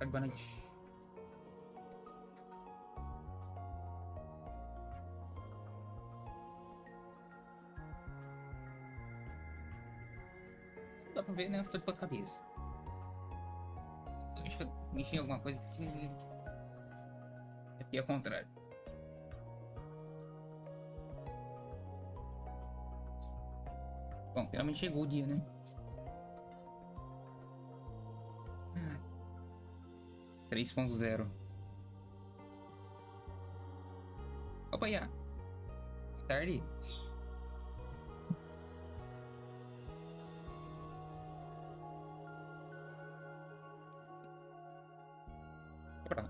Boa noite. Não dá pra ver, né? Eu tô de ponta cabeça. Deixa eu mexer em alguma coisa que aqui é o contrário. Bom, finalmente chegou o dia, né? 3.0. Opa, já. Boa tarde. Pronto.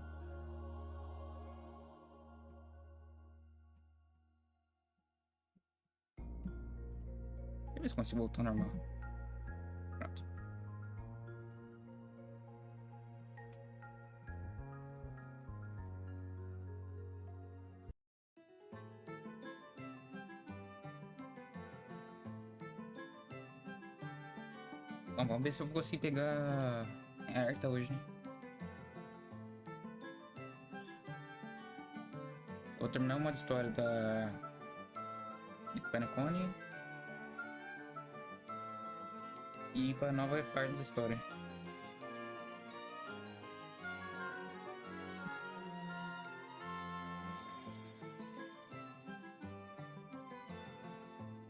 Deixa eu ver se consigo voltar ao normal. Pronto. Bom, vamos ver se eu vou conseguir pegar a arte hoje, né? Vou terminar uma história de Panacone e ir pra nova parte da história.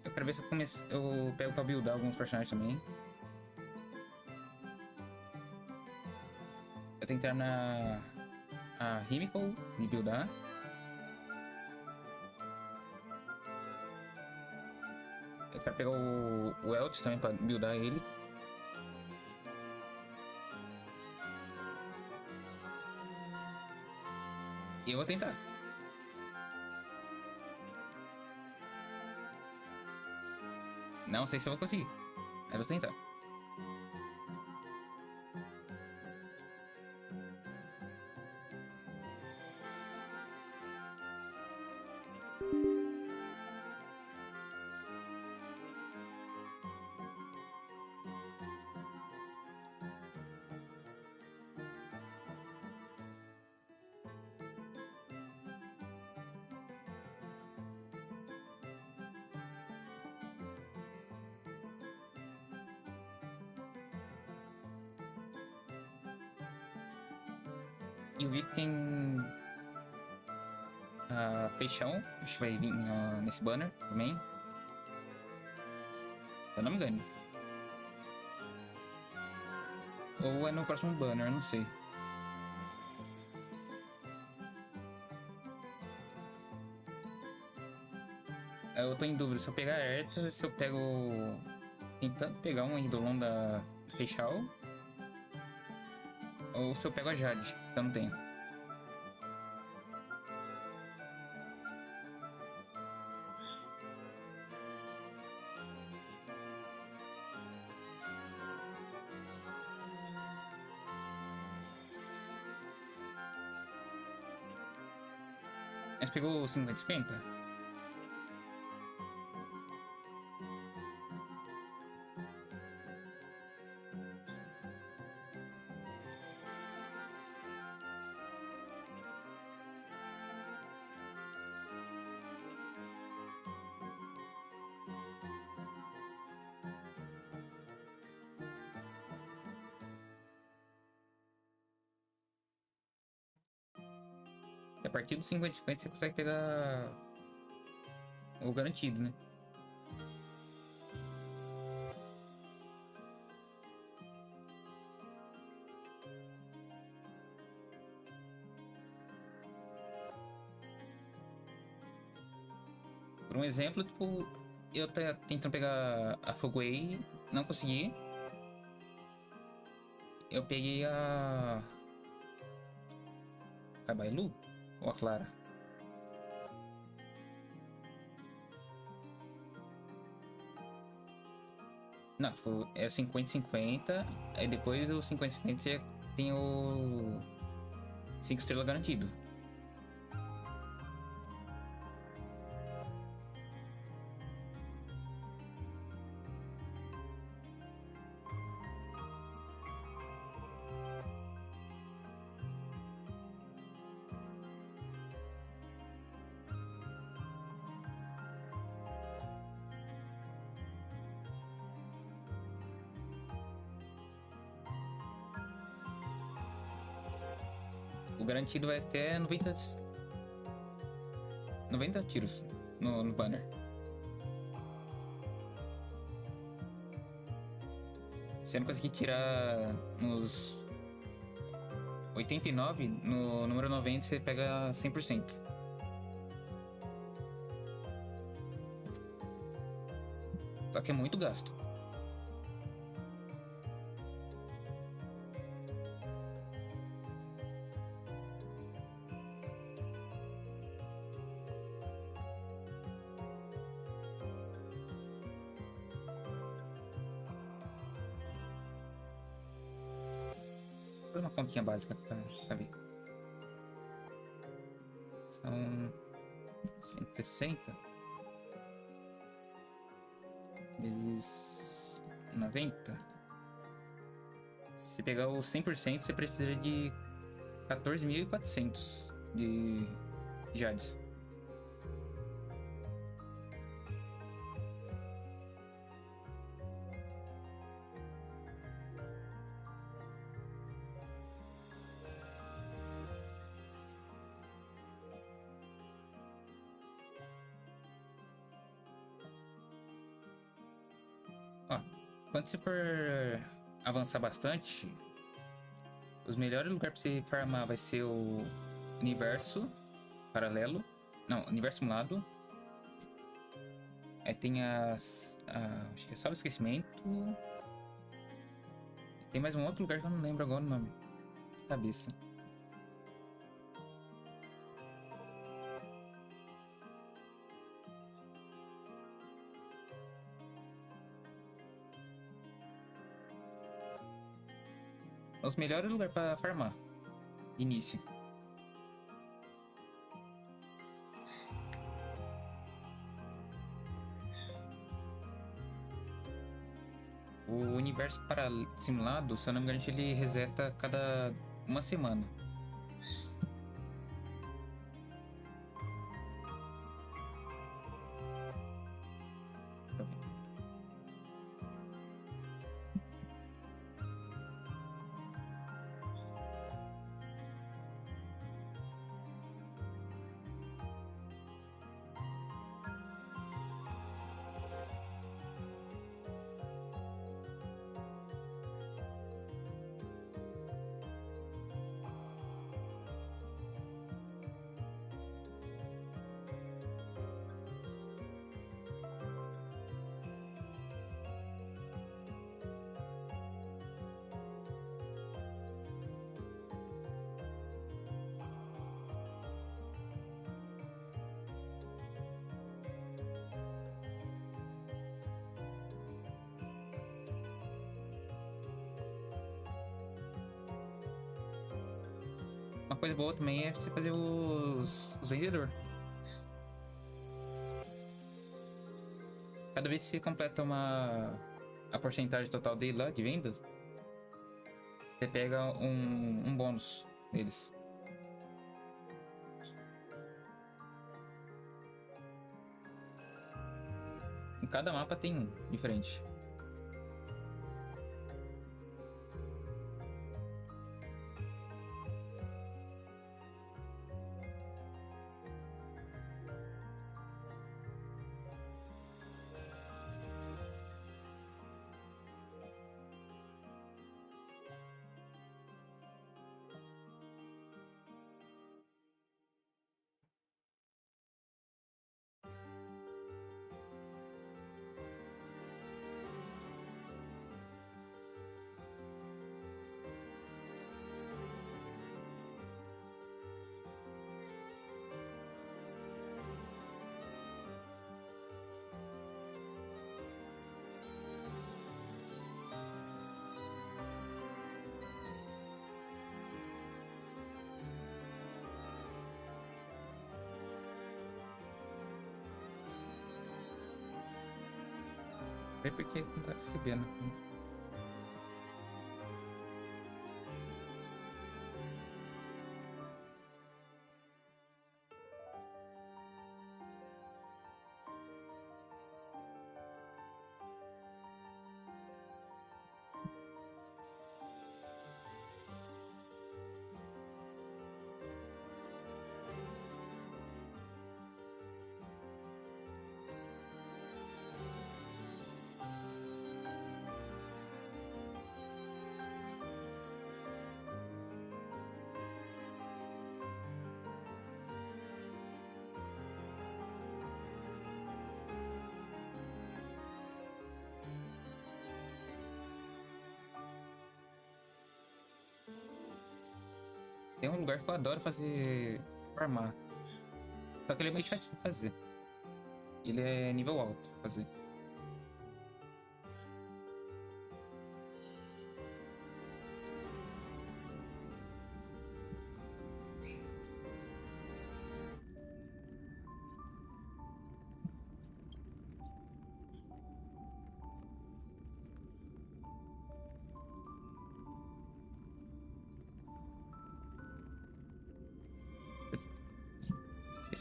Eu quero ver se eu pego pra buildar alguns personagens também. Eu tenho que entrar na Chemical e buildar. Eu quero pegar o Eltis também pra buildar ele. E eu vou tentar. Não sei se eu vou conseguir. Mas vou tentar. E o vi que tem peixão, acho que vai vir nesse banner também. Se eu não me engano. Ou é no próximo banner, eu não sei. Eu tô em dúvida se eu pegar a Herta, se eu pego... Tentando pegar um Eidolon da Feixal. Ou se eu pego a Jade, que eu não tenho. Mas pegou o 50-50? A partir do 50-50 você consegue pegar o garantido, né? Por um exemplo, tipo, eu tentando pegar a Fuguei, não consegui. Eu peguei a Bailu ou a Clara? Não, tipo, é 50-50, aí depois o 50-50 tem o 5 estrelas garantido. O garantido vai até 90 tiros no banner. Se eu não conseguir tirar nos 89, no número 90 você pega 100%. Só que é muito gasto. Vou fazer uma continha básica pra ver. São 160 vezes 90. Se pegar o 100%, você precisa de 14.400 de jades. Ó, quando você for avançar bastante, os melhores lugares pra você farmar vai ser o universo paralelo. Não, universo simulado. Aí tem acho que é só o esquecimento. E tem mais um outro lugar que eu não lembro agora o nome. Cabeça. Os melhores lugares pra farmar. Início. O universo simulado, se eu não me engano, ele reseta cada uma semana. Uma coisa boa também é você fazer os vendedores. Cada vez que você completa a porcentagem total dele lá, de vendas, você pega um bônus deles. Em cada mapa tem um diferente. É porque não tá recebendo. Tem um lugar que eu adoro fazer farmar. Só que ele é meio chato de fazer. Ele é nível alto fazer.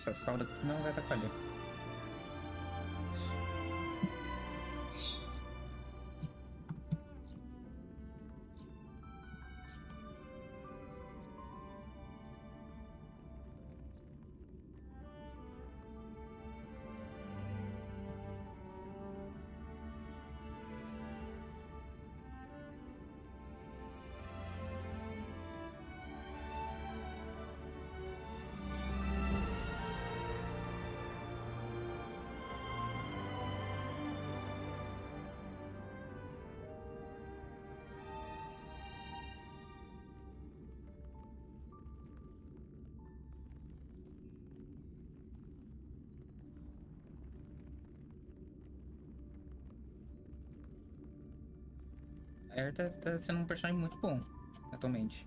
Essas caudas aqui não vai atrapalhar. A Air tá sendo um personagem muito bom atualmente.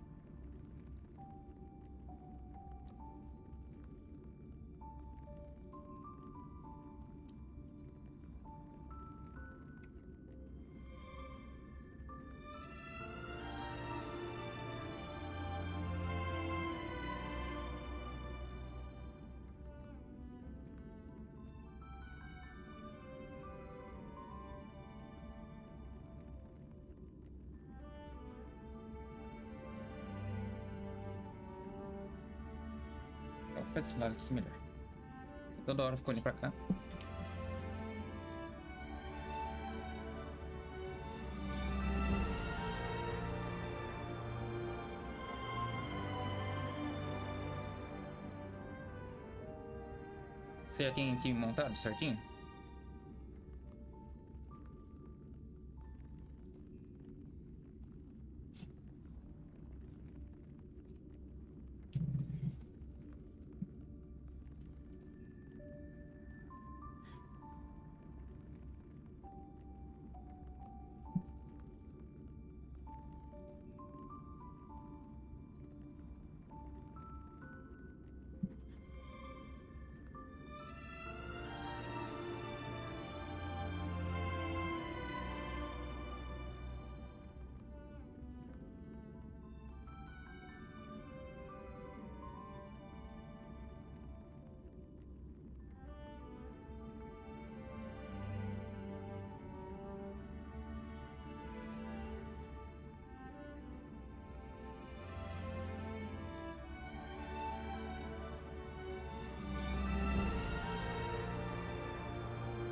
Vou ficar desse lado aqui melhor. Toda hora ficou olhando pra cá. Você já tem time montado certinho?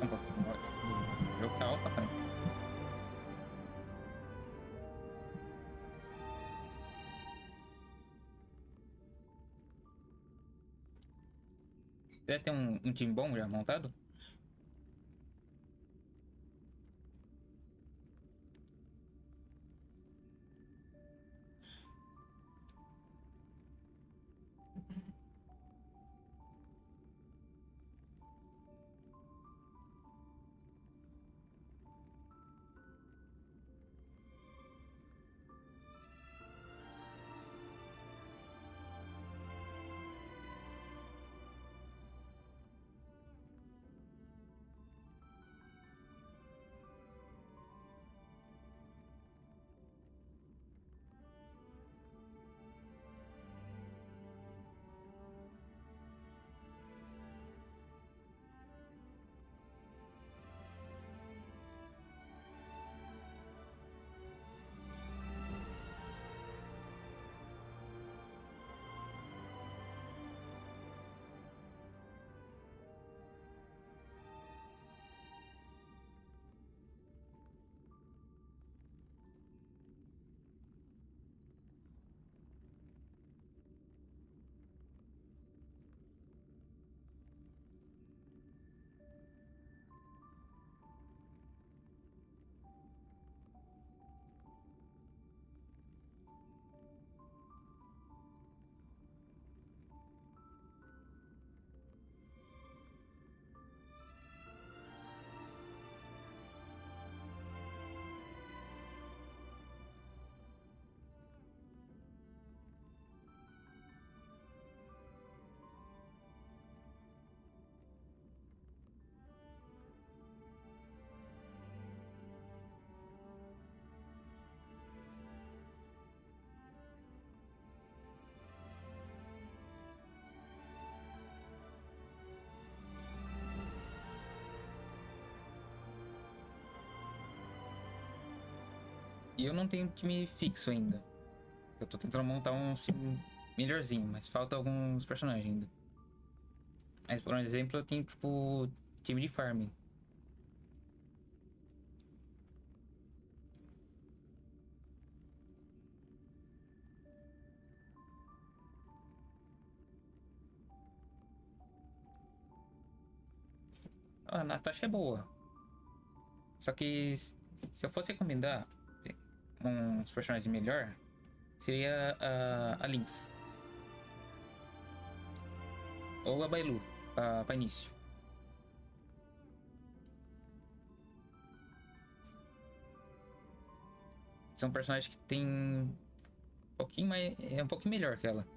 Não posso. O jogo tá alto, rapaz. Você já tem um time bom já montado? E eu não tenho time fixo ainda. Eu tô tentando montar um time melhorzinho, mas falta alguns personagens ainda. Mas, por exemplo, eu tenho, tipo, time de farming. A Natasha é boa. Só que se eu fosse recomendar uns personagens melhor, seria a Lynx. Ou a Bailu, pra início. São personagens que tem um pouquinho mais. É um pouquinho melhor que ela.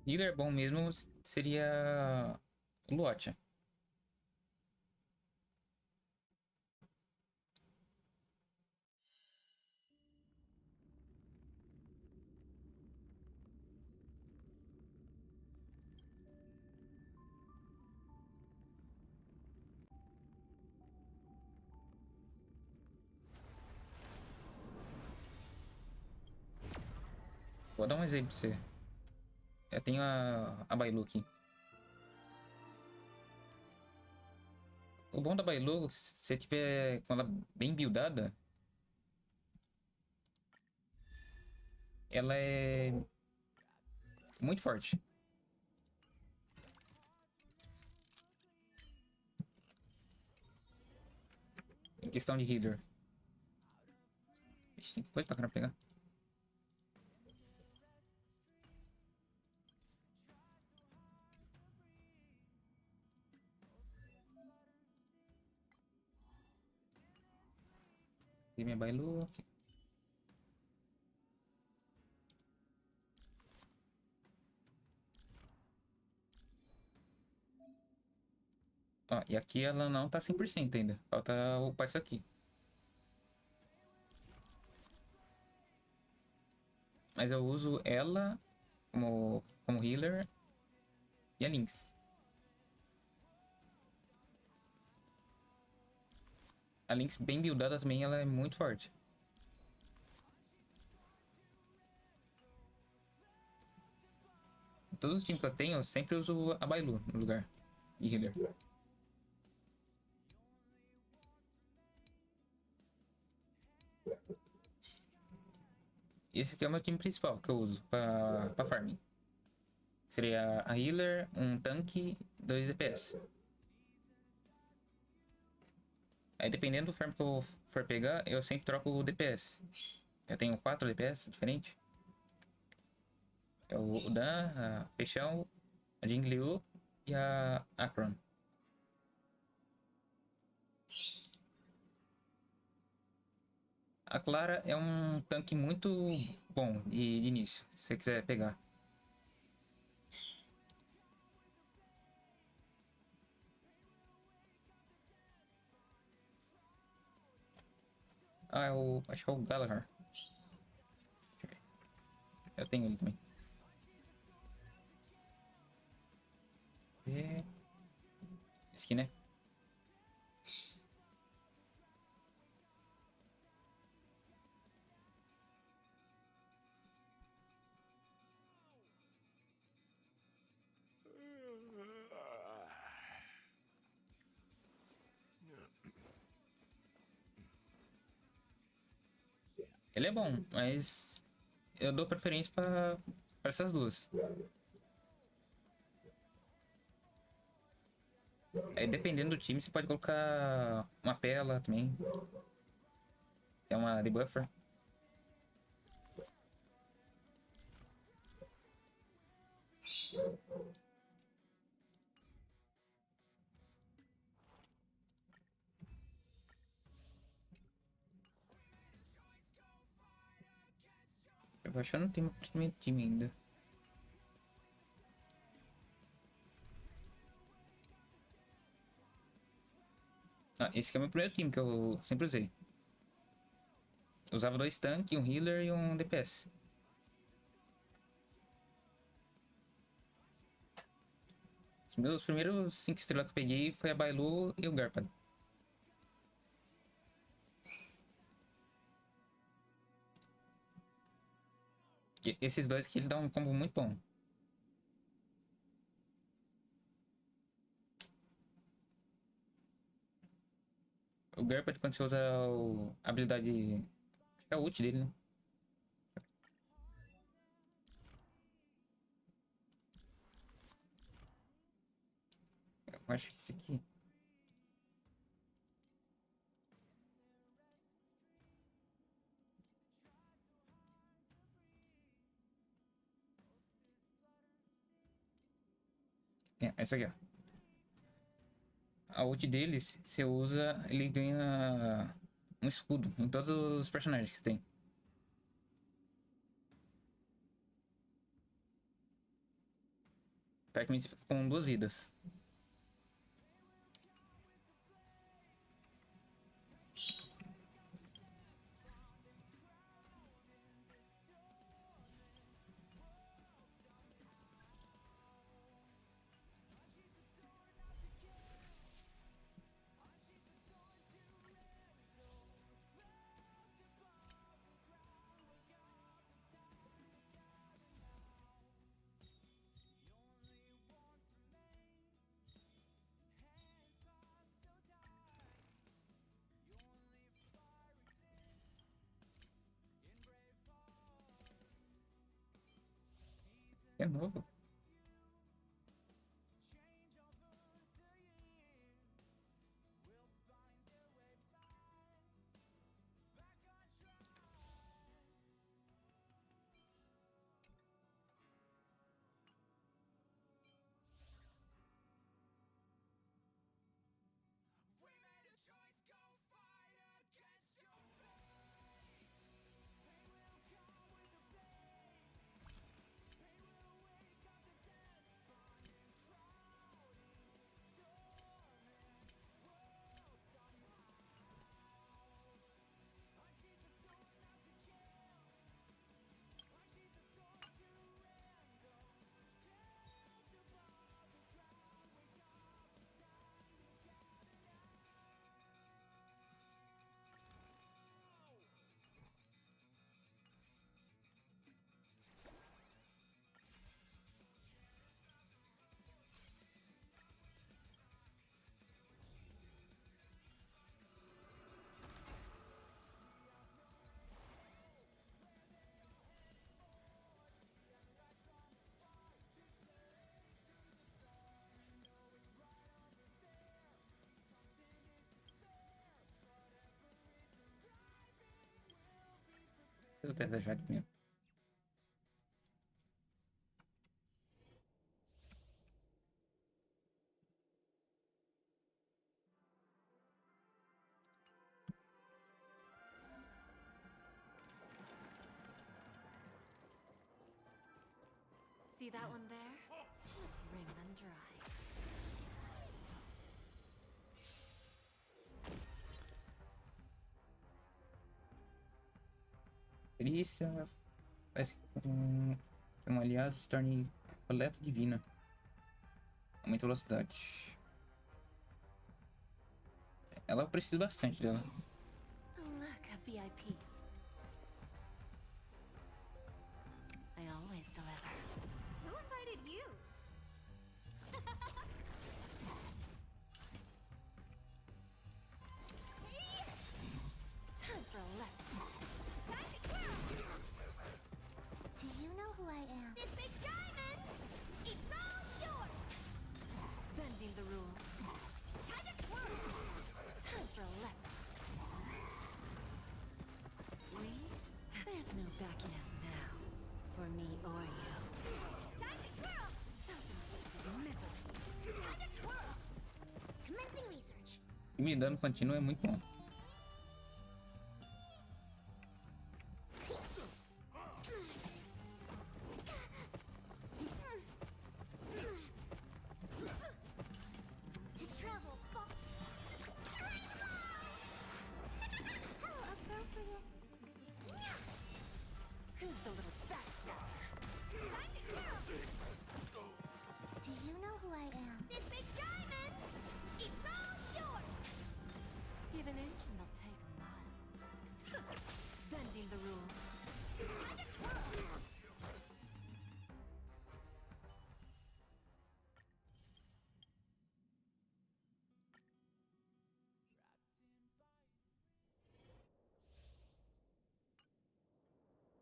Healer bom mesmo seria o Luotia. Vou dar um exemplo pra você. Eu tenho a Bailu aqui. O bom da Bailu, se você tiver com ela bem buildada, ela é muito forte. Em questão de healer. Ixi, tem coisa pra caramba pegar. Tem minha Bailu aqui. Ó, e aqui ela não tá 100% ainda. Falta upar isso aqui. Mas eu uso ela como healer e a Lynx. A Lynx bem buildada também, ela é muito forte. Em todos os times que eu tenho, eu sempre uso a Bailu no lugar de healer. Esse aqui é o meu time principal que eu uso pra farming. Seria a healer, um tanque, 2 DPS. Aí dependendo do farm que eu for pegar, eu sempre troco o DPS. Eu tenho 4 DPS diferentes. É o Dan, a Peixão, a Jingliu e a Akron. A Clara é um tanque muito bom de início, se você quiser pegar. Ah, acho que é o Galahar. Eu tenho ele também. E... esse aqui, né? Ele é bom, mas eu dou preferência pra essas duas. Aí dependendo do time, você pode colocar uma Pela também. É uma debuffer. Eu acho que eu não tenho meu time ainda. Ah, esse aqui é o meu primeiro time que eu sempre usei. Eu usava 2 tanques, um healer e um DPS. Os meus primeiros 5 estrelas que eu peguei foi a Bailu e o Garpad. Esses dois aqui eles dão um combo muito bom. O Garpad, quando você usa a habilidade. É a ult dele, né? Eu acho que esse aqui. É, essa aqui, ó. A ult deles, você usa, ele ganha um escudo em todos os personagens que você tem. Praticamente você fica com 2 vidas. É novo. Eu tenho desejado mesmo. See that one there? Let's wring them dry. Perícia. Parece que um aliado se torne coleta divina. Aumenta a velocidade. Ela precisa bastante dela. Look, a VIP. I always deliver. Who invited you? Time for a lesson. Time to twirl! Do you know who I am? This big diamond! It's all yours! Bending the rules. Time to twirl! Time for a lesson. We? There's no backing out now. For me or you. Time to twirl! Self-inflicted misery. Time to twirl! Commencing research. E me dano contínuo é muito bom. To travel far. I am. This big diamond! It's all yours! Give an inch and they'll take a mile. Bending the rules. Time to twirl!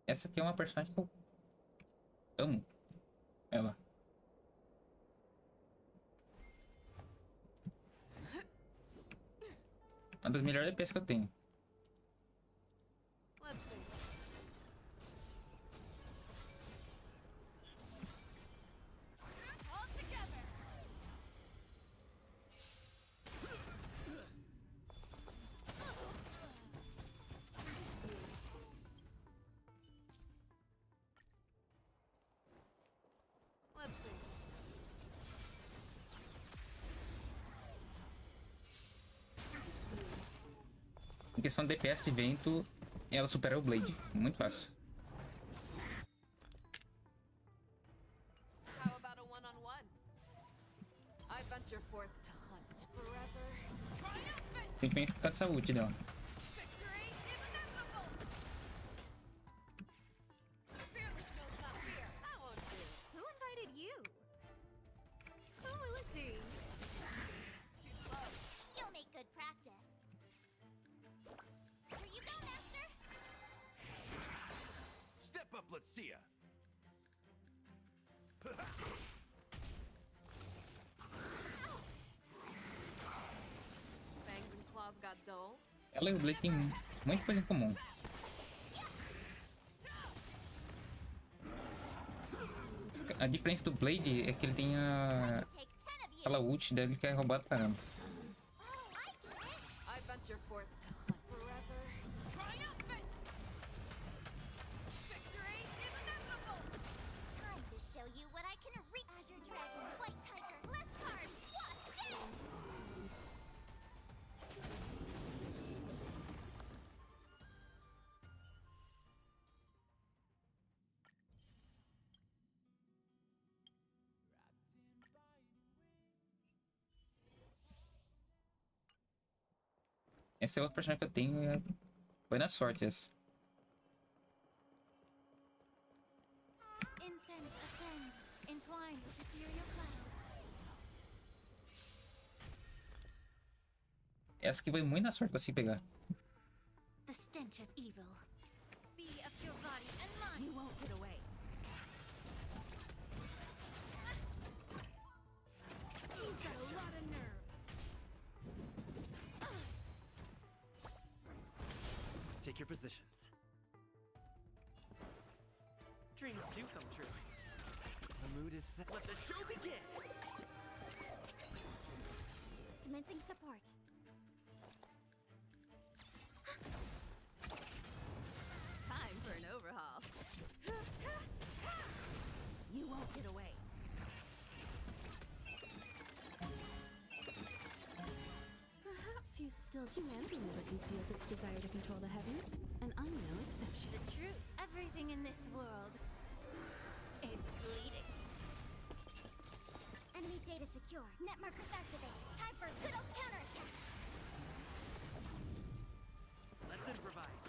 Essa aqui é uma personagem que eu amo. Ela. Uma das melhores DPS que eu tenho. Let's see. All together. Let's see. Em questão de DPS de vento, ela supera o Blade. Muito fácil. How about a one-on-one? I venture forth to hunt forever. Triumphant! Tem que ficar de saúde dela. Victory is inevitable! Fearless knows not fear. I won't do. Who invited you? Who will it be? Too slow. You'll make good practice. Here you go, Master! Step up, let's see ya. Fangs and claws got dull. Ela e o Blade tem muita coisa em comum. A diferença do Blade é que ele tem Take 10 of you! aquela ult dele que é roubado pra caramba. Oh, I get it! I venture forth to hunt forever. Triumphant! Victory is inevitable! Time to show you what I can reach. Azure Dragon, White Tiger, less cards, what's dead? Essa é outra personagem que eu tenho. Foi na sorte essa. Incense ascends, entwined with ethereal clouds. Essa aqui foi muito na sorte que eu consegui pegar. The stench of evil. Be of your body and mind. You won't get away. You've got a lot of nerve. Take your positions. Dreams do come true. The mood is set. Let the show begin! Commencing support. Time for an overhaul. You won't get away. Perhaps you still humanity never conceals its desire to control the heavens, and I'm no exception. The truth. Everything in this world is fleeting. Enemy data secure. Net markers activated. Time for a good old counterattack. Let's improvise.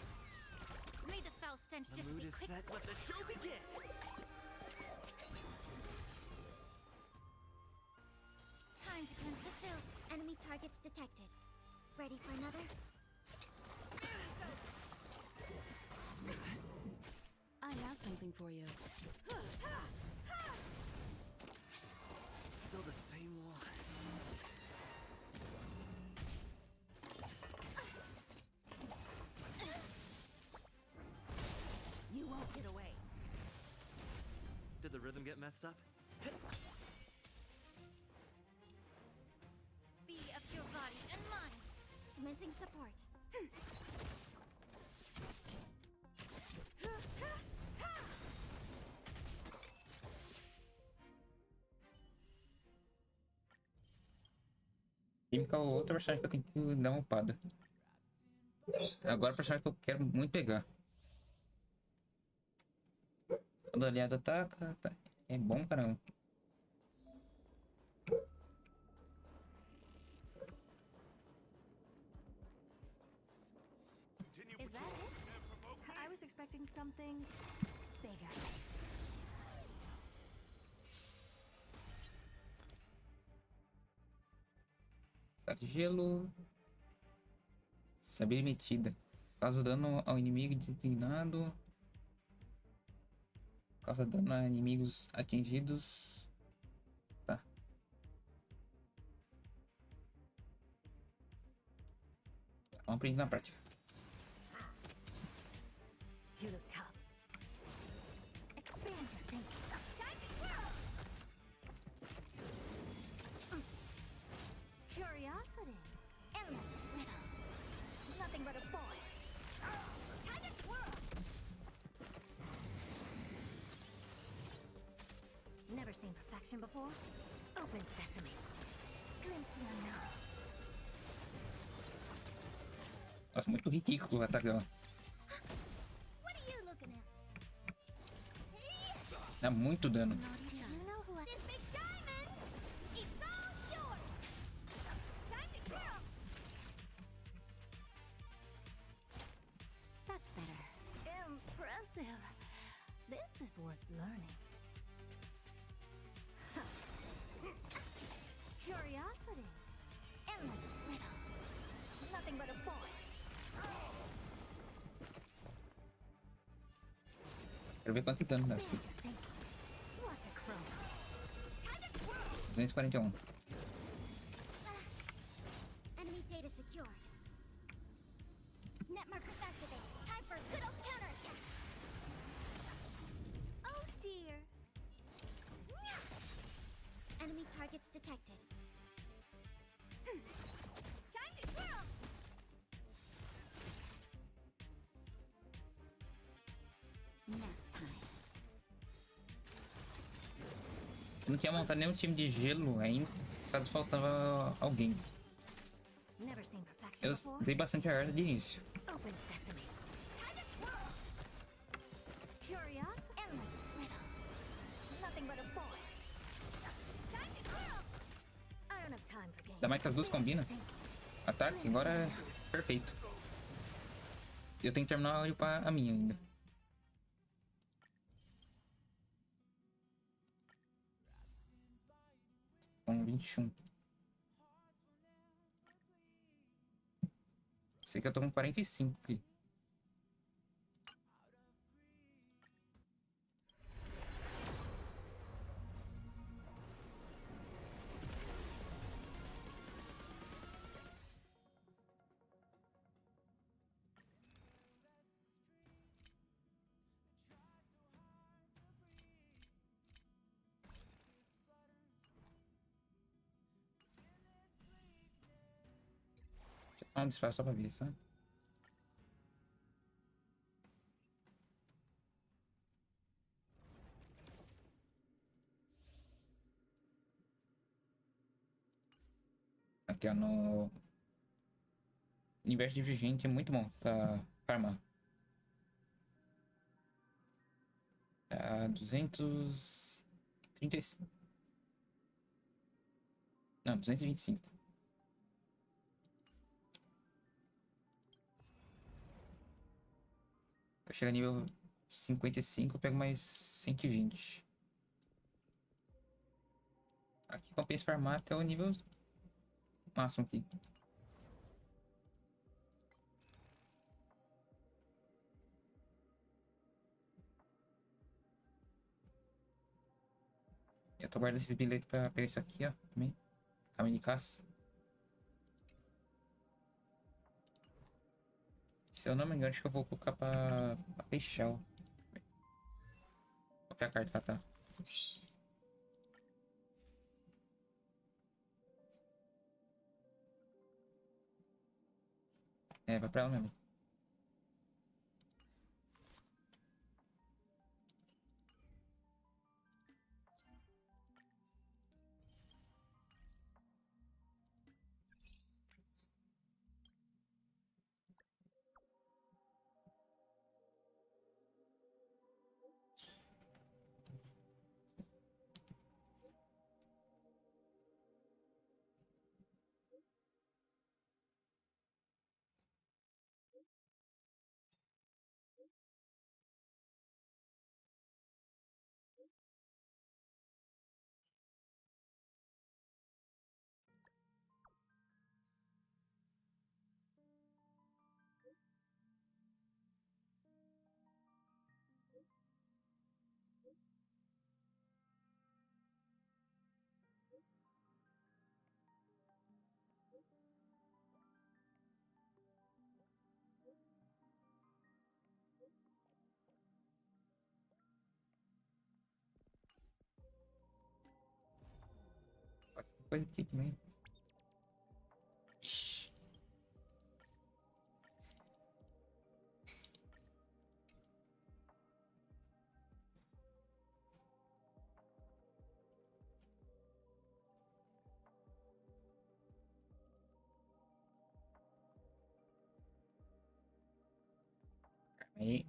May the foul stench The just mood be is quick. set. Let the show begin! Time to cleanse the filth. Enemy targets detected. Ready for another? I have something for you. Still the same one. You won't get away. Did the rhythm get messed up? Be of your body and mind. Commencing support. Química é outra personagem que eu tenho que dar uma upada. Agora a personagem que eu quero muito pegar. Quando aliado ataca, tá. É bom caramba. starting something bigger. Tá de gelo. Saber metida. Causa dano ao inimigo designado. Causa dano a inimigos atingidos. Tá. Vamos aprender na prática. You look tough. Expand your thinking. Time to twirl! Curiosity. Endless riddle. Nothing but a boy. Time to twirl! Never seen perfection before? Open sesame. Glimpse the unknown. Nossa, muito ridículo o ataque dela. What are you looking at? Dá muito dano. You know who this big diamond? It's all yours. Time to twirl. That's better. Impressive. This is worth learning. Curiosity. Endless riddle. Nothing but a boy. Quero ver quanto dano dá. Expand your thinking. Watch a crow. Time to twirl. 241. Enemy data secure. Net markers activate. Time for a good old counterattack. Oh dear. Enemy targets detected. Time to twirl. Nap time. Eu não tinha montado nenhum time de gelo ainda. Caso faltava alguém. Never seen perfection Eu before? dei bastante a arte de início. Open sesame. Time to twirl. Curious? Endless riddle. Nothing but a boy. Time to twirl. I don't have time for games. Ainda mais que as duas combinam. Ataque agora é perfeito. Eu tenho que terminar de upar a minha ainda. Com 21. Sei que eu tô com 45 aqui. Só um disparo só pra ver, sabe? Aqui, ó, no universo divergente é muito bom pra farmar. 235. Não, 225. Eu chego a nível 55, eu pego mais 120. Aqui compensa farmar até o nível máximo aqui. Eu tô guardando esses bilhetes pra pegar isso aqui, ó, também. Caminho de caça. Se eu não me engano, acho que eu vou colocar pra fechar, ó. Qual que é a carta que ela tá? É, vai pra ela mesmo. coisa aqui também. Aí.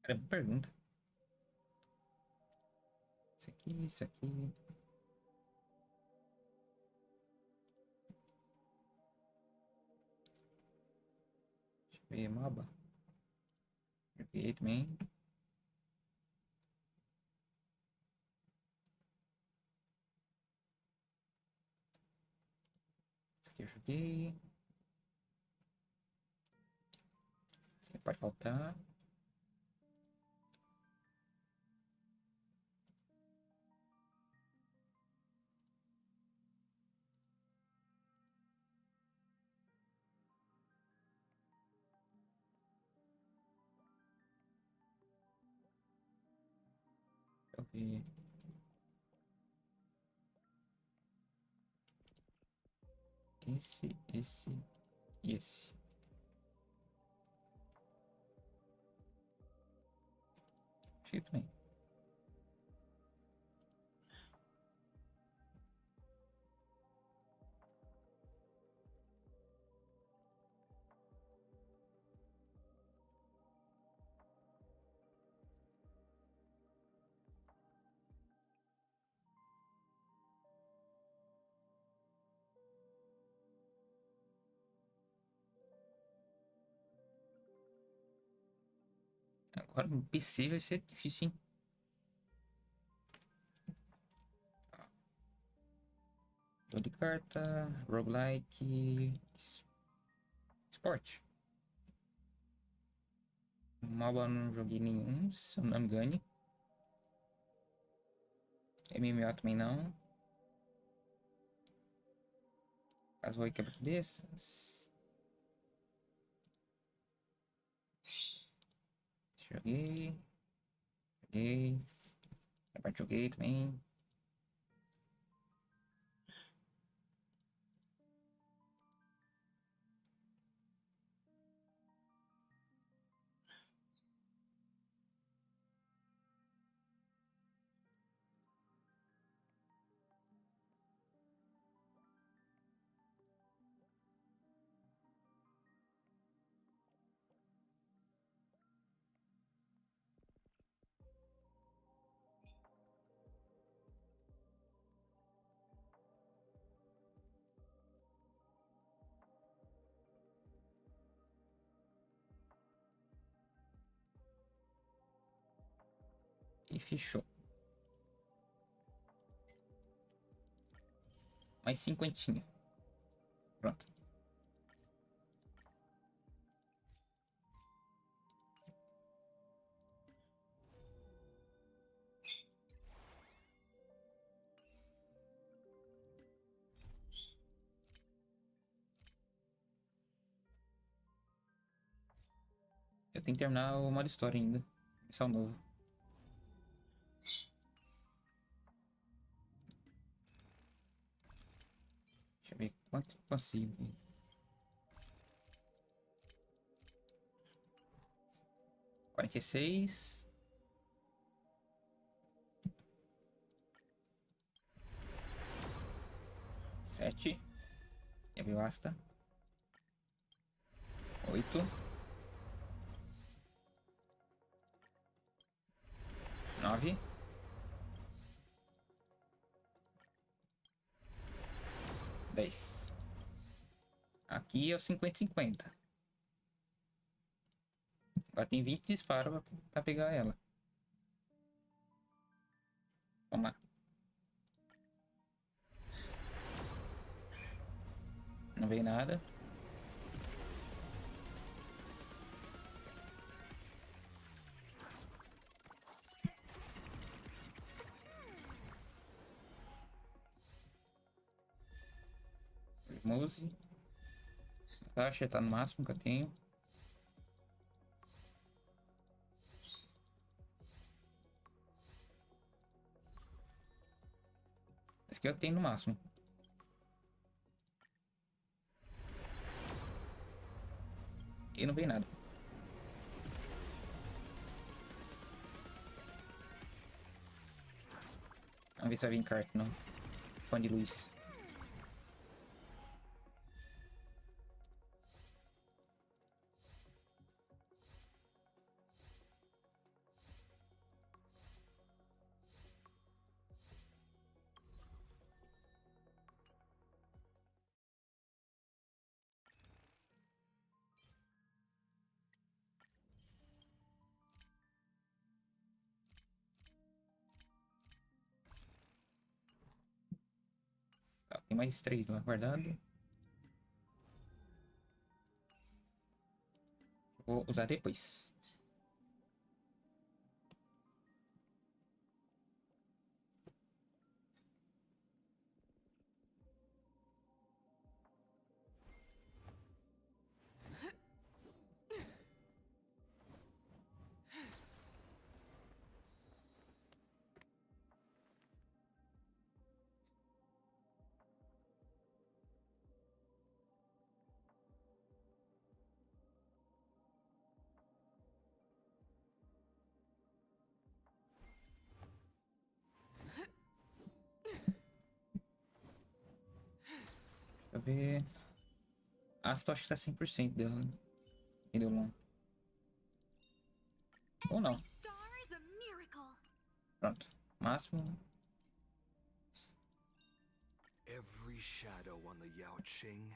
Cara, pergunta. Isso aqui, isso aqui. Deixa eu ver, MOBA. Joguei também. Isso aqui eu joguei. Isso aqui pode faltar. Joguei. Esse e esse. Achei também. Agora no PC vai ser difícil, hein? Jogo de carta, roguelike, esporte. MOBA não joguei nenhum, se eu não me engano. MMO também não. Caso aí quebra-cabeças. Joguei. Joguei. A parte joguei também. E fechou. Mais 50. Pronto. Eu tenho que terminar o modo história ainda. Esse é o novo. Deixa eu ver quanto eu consigo. 46. Sete. E basta. 8. 9. 10. Aqui é o 50-50. Agora tem 20 disparos pra pegar ela. Vamos lá. Não veio nada. Mouse. Taxa tá no máximo que eu tenho. Esse aqui eu tenho no máximo. E não veio nada. Vamos ver se vai vir carta, não. Fã de luz. Tá, tem mais 3 lá guardado. Vou usar depois. Deixa eu ver. A Asta acho que tá 100% dela, né? E deu long. Ou não. Star is a miracle. Pronto. Máximo. Every shadow on the Yao Ching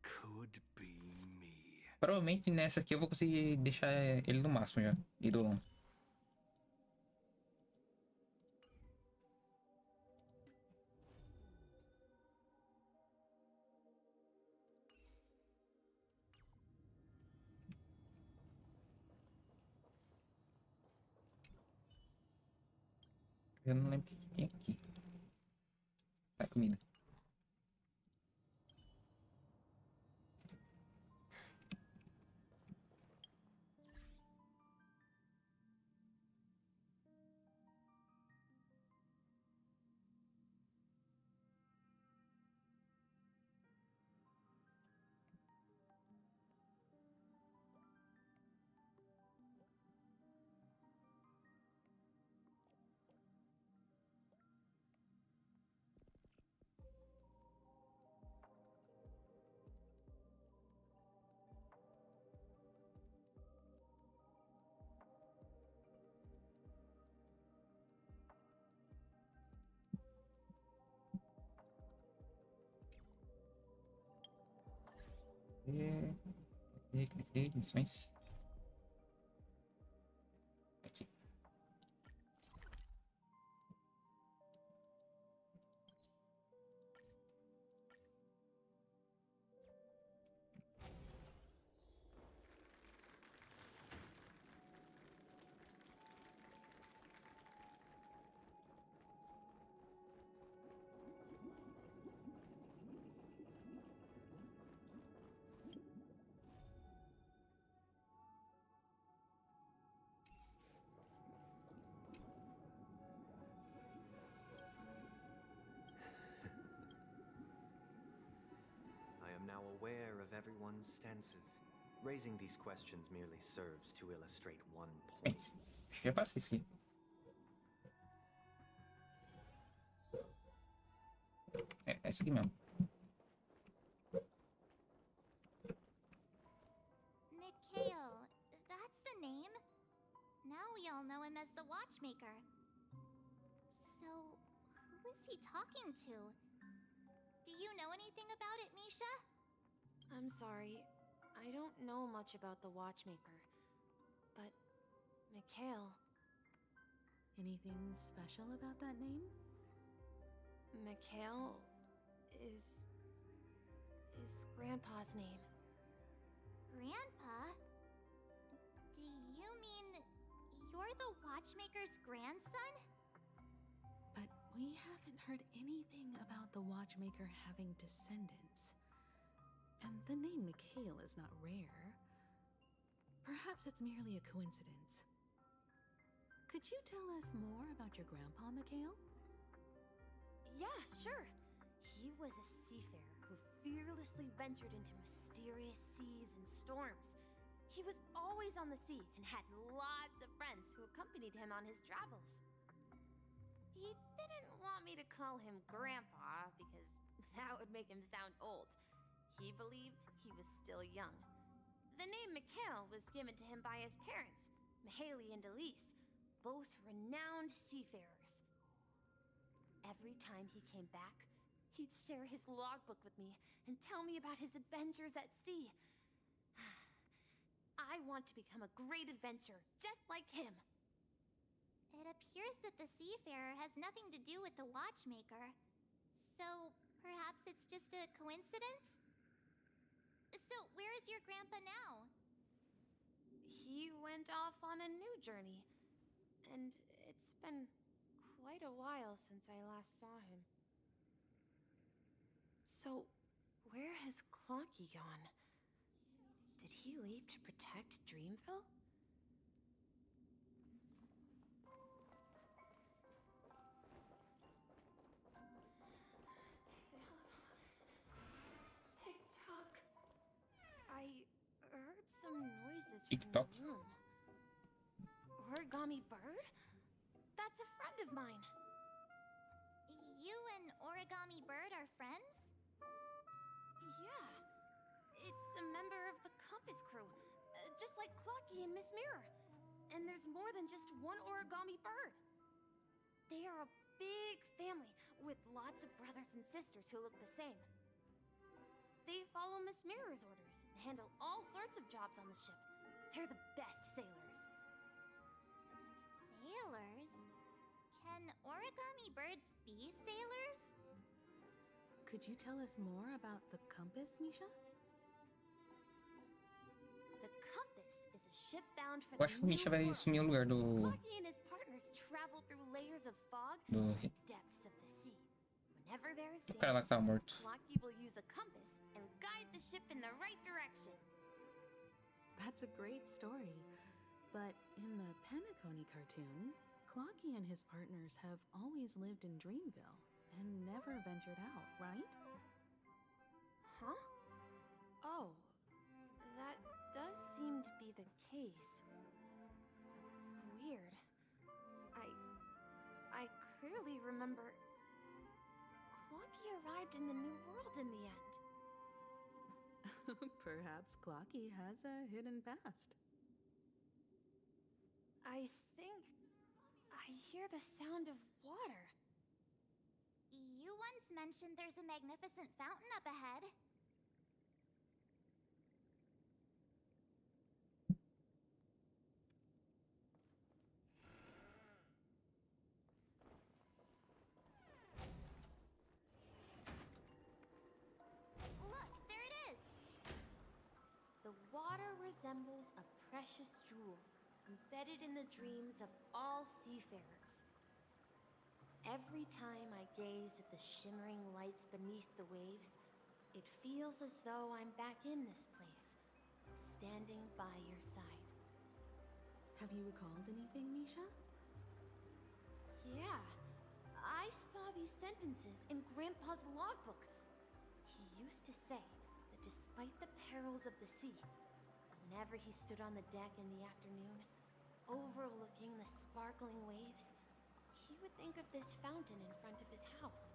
could be me. Provavelmente nessa aqui eu vou conseguir deixar ele no máximo já. E do long. Eu não lembro o que tem aqui. Tá, comida. Cliquei, missões. Aqui. aware of everyone's stances. Raising these questions merely serves to illustrate one point. Já passei isso aqui. É esse aqui mesmo. Mikhail, that's the name. Now we all know him as the watchmaker. So, who is he talking to? Do you know anything about it, Misha? I'm sorry. I don't know much about the watchmaker. But, Mikhail. Anything special about that name? Mikhail is Grandpa's name. Grandpa? Do you mean you're the watchmaker's grandson? But we haven't heard anything about the watchmaker having descendants. And the name Mikhail is not rare. Perhaps it's merely a coincidence. Could you tell us more about your grandpa, Mikhail? Yeah, sure. He was a seafarer who fearlessly ventured into mysterious seas and storms. He was always on the sea and had lots of friends who accompanied him on his travels. He didn't want me to call him Grandpa because that would make him sound old. He believed he was still young. The name Mikhail was given to him by his parents, Mihaly and Elise, both renowned seafarers. Every time he came back, he'd share his logbook with me and tell me about his adventures at sea. I want to become a great adventurer, just like him. It appears that the seafarer has nothing to do with the watchmaker. So, perhaps it's just a coincidence? So, where is your grandpa now? He went off on a new journey. And it's been quite a while since I last saw him. So, where has Clocky gone? Did he leave to protect Dreamville? Tick-tock. I heard some noises from Tick-tock. the room. Origami Bird? That's a friend of mine. You and Origami Bird are friends? Yeah. It's a member of the Compass crew, just like Clocky and Miss Mirror. And there's more than just one Origami Bird. They are a big family with lots of brothers and sisters who look the same. They follow Miss Mirror's orders and handle all sorts of jobs on the ship. They're the best sailors. Sailors? Can origami birds be sailors? Could you tell us more about the Compass, Misha? The Compass is a ship bound for Eu the acho que o new Misha vai world. assumir o lugar do. Clocky and his partners travel through layers of fog Do- to the depths of the sea. Whenever there is O cara lá que tava morto. Clocky will use a compass and guide the ship in the right direction. That's a great story. But in the Penacony cartoon, Clocky and his partners have always lived in Dreamville and never ventured out, right? Huh? Oh, that does seem to be the case. Weird. I clearly remember Clocky arrived in the New World in the end. Perhaps Clocky has a hidden past. I think I hear the sound of water. You once mentioned there's a magnificent fountain up ahead. Look, there it is! The water resembles a precious jewel, embedded in the dreams of all seafarers. Every time I gaze at the shimmering lights beneath the waves, it feels as though I'm back in this place, standing by your side. Have you recalled anything, Misha? Yeah, I saw these sentences in Grandpa's logbook. He used to say that despite despite the perils of the sea, whenever he stood on the deck in the afternoon, overlooking the sparkling waves, he would think of this fountain in front of his house.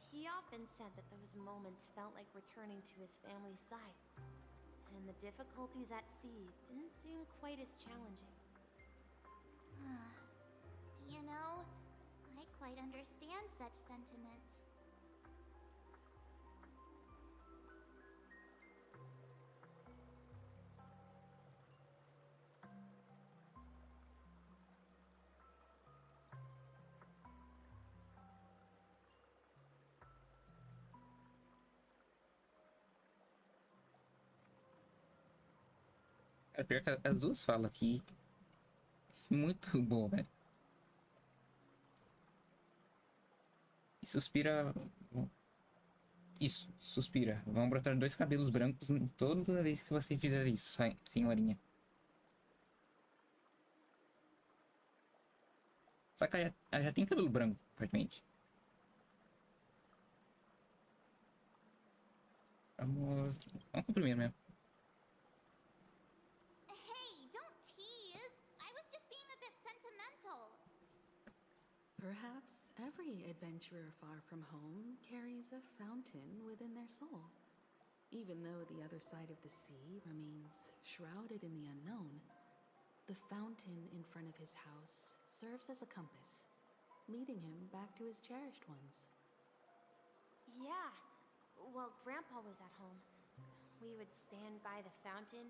He often said that those moments felt like returning to his family's side, and the difficulties at sea didn't seem quite as challenging. You know, I quite understand such sentiments. É pior que as duas falam aqui. Muito bom, velho. E suspira. Isso, suspira. Vão brotar 2 cabelos brancos toda vez que você fizer isso, senhorinha. Só que ela já tem cabelo branco, praticamente. Vamos com o primeiro mesmo. Hey, don't tease. I was just being a bit sentimental. Perhaps every adventurer far from home carries a fountain within their soul. Even though the other side of the sea remains shrouded in the unknown, the fountain in front of his house serves as a compass, leading him back to his cherished ones. Yeah, while Grandpa was at home, we would stand by the fountain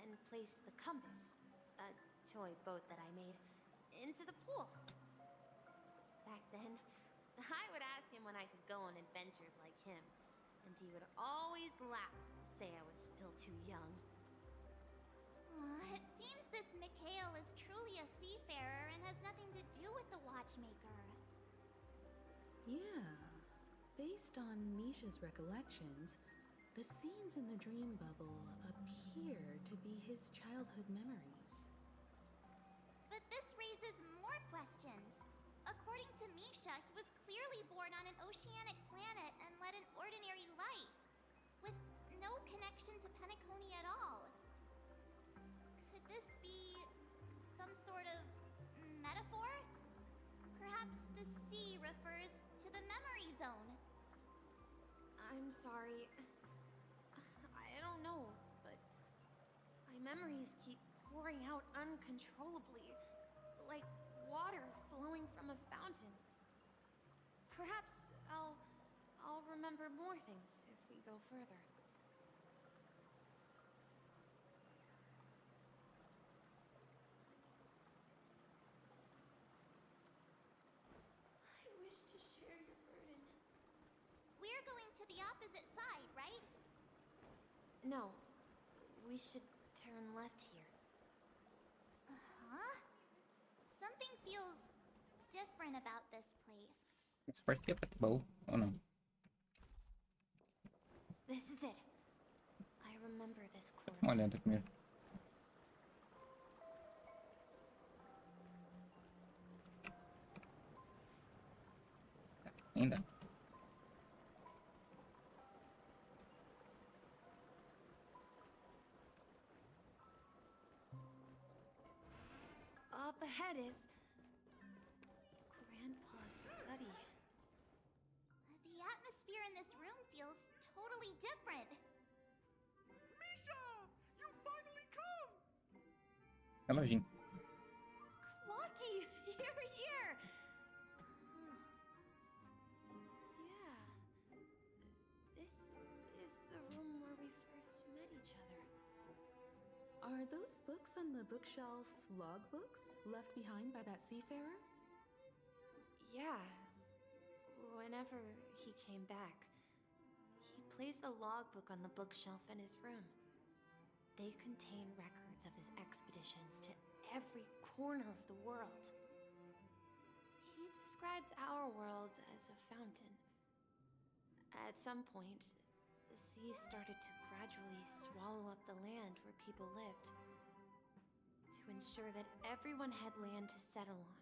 and place the compass, a toy boat that I made, into the pool. Back then, I would ask him when I could go on adventures like him, and he would always laugh and say I was still too young. It seems this Mikhail is truly a seafarer and has nothing to do with the watchmaker. Yeah. Based on Misha's recollections, the scenes in the dream bubble appear to be his childhood memories. But this raises more questions. According to Misha, he was clearly born on an oceanic planet and led an ordinary life, with no connection to Penacony at all. Could this be some sort of metaphor? Perhaps the sea refers to the memory zone. I'm sorry. I don't know, but my memories keep pouring out uncontrollably, like water flowing from a fountain. Perhaps I'll remember more things if we go further. I wish to share your burden. We're going to the opposite side, right? No, we should turn left here. Huh? Something feels different about this place. Essa parte aqui é pra baú, ou não? This is it. I remember this Dá uma corner. olhada primeiro. Ainda. Up ahead is Grandpa's study. The atmosphere in this room feels totally different. Misha! You finally come! Reloginho. Clocky, you're here. Yeah. This is the room where we first met each other. Are those books on the bookshelf logbooks left behind by that seafarer? Yeah. Whenever he came back, he placed a logbook on the bookshelf in his room. They contain records of his expeditions to every corner of the world. He described our world as a fountain. At some point, the sea started to gradually swallow up the land where people lived. To ensure that everyone had land to settle on,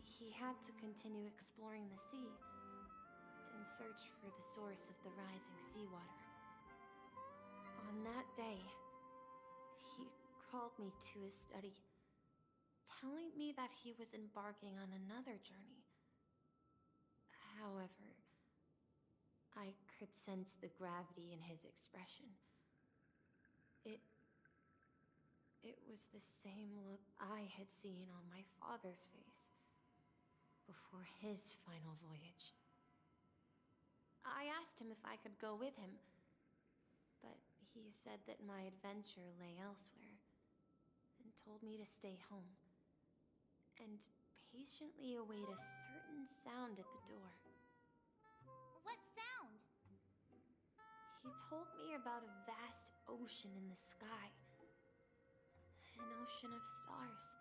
he had to continue exploring the sea in search for the source of the rising seawater. On that day, he called me to his study, telling me that he was embarking on another journey. However, I could sense the gravity in his expression. It was the same look I had seen on my father's face before his final voyage. I asked him if I could go with him, but he said that my adventure lay elsewhere, and told me to stay home, and patiently await a certain sound at the door. What sound? He told me about a vast ocean in the sky. An ocean of stars.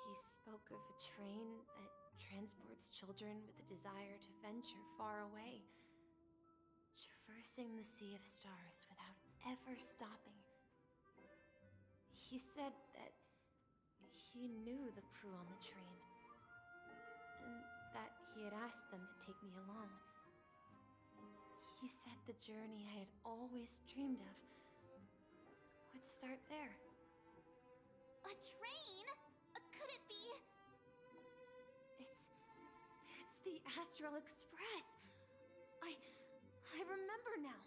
He spoke of a train that transports children with a desire to venture far away, traversing the sea of stars without ever stopping. He said that he knew the crew on the train, and that he had asked them to take me along. He said the journey I had always dreamed of would start there. A train? Could it be? It's the Astral Express. I remember now.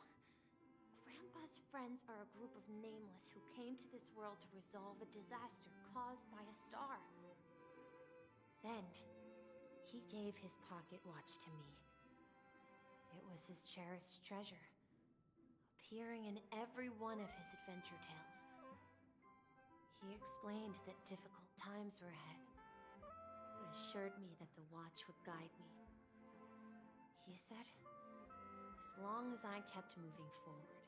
Grandpa's friends are a group of nameless who came to this world to resolve a disaster caused by a star. Then, he gave his pocket watch to me. It was his cherished treasure, appearing in every one of his adventure tales. He explained that difficult times were ahead, but assured me that the watch would guide me. He said, as long as I kept moving forward,